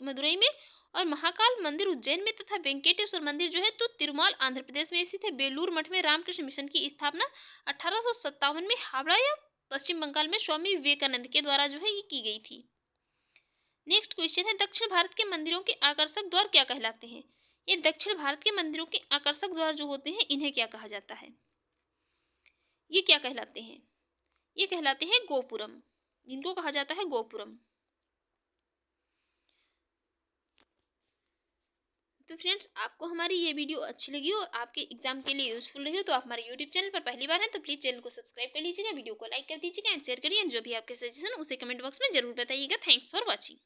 मदुरई में, और महाकाल मंदिर उज्जैन में, तथा वेंकटेश्वर मंदिर जो है तो तिरुमाल आंध्र प्रदेश में स्थित है। बेलूर मठ में रामकृष्ण मिशन की स्थापना 1857 में हावड़ा या पश्चिम बंगाल में स्वामी विवेकानंद के द्वारा जो है ये की गई थी। नेक्स्ट क्वेश्चन है, दक्षिण भारत के मंदिरों के आकर्षक द्वार क्या कहलाते हैं? ये दक्षिण भारत के मंदिरों के आकर्षक द्वार जो होते हैं इन्हें क्या कहा जाता है? ये क्या कहलाते हैं? ये कहलाते हैं गोपुरम, जिनको कहा जाता है गोपुरम। तो फ्रेंड्स, आपको हमारी ये वीडियो अच्छी लगी और आपके एग्जाम के लिए यूजफुल रही हो तो आप हमारे यूट्यूब चैनल पर पहली बार हैं तो प्लीज़ चैनल को सब्सक्राइब कर लीजिएगा, वीडियो को लाइक कर दीजिएगा एंड शेयर करिए, एंड जो भी आपके सजेशन उसे कमेंट बॉक्स में जरूर बताइएगा। Thanks for watching.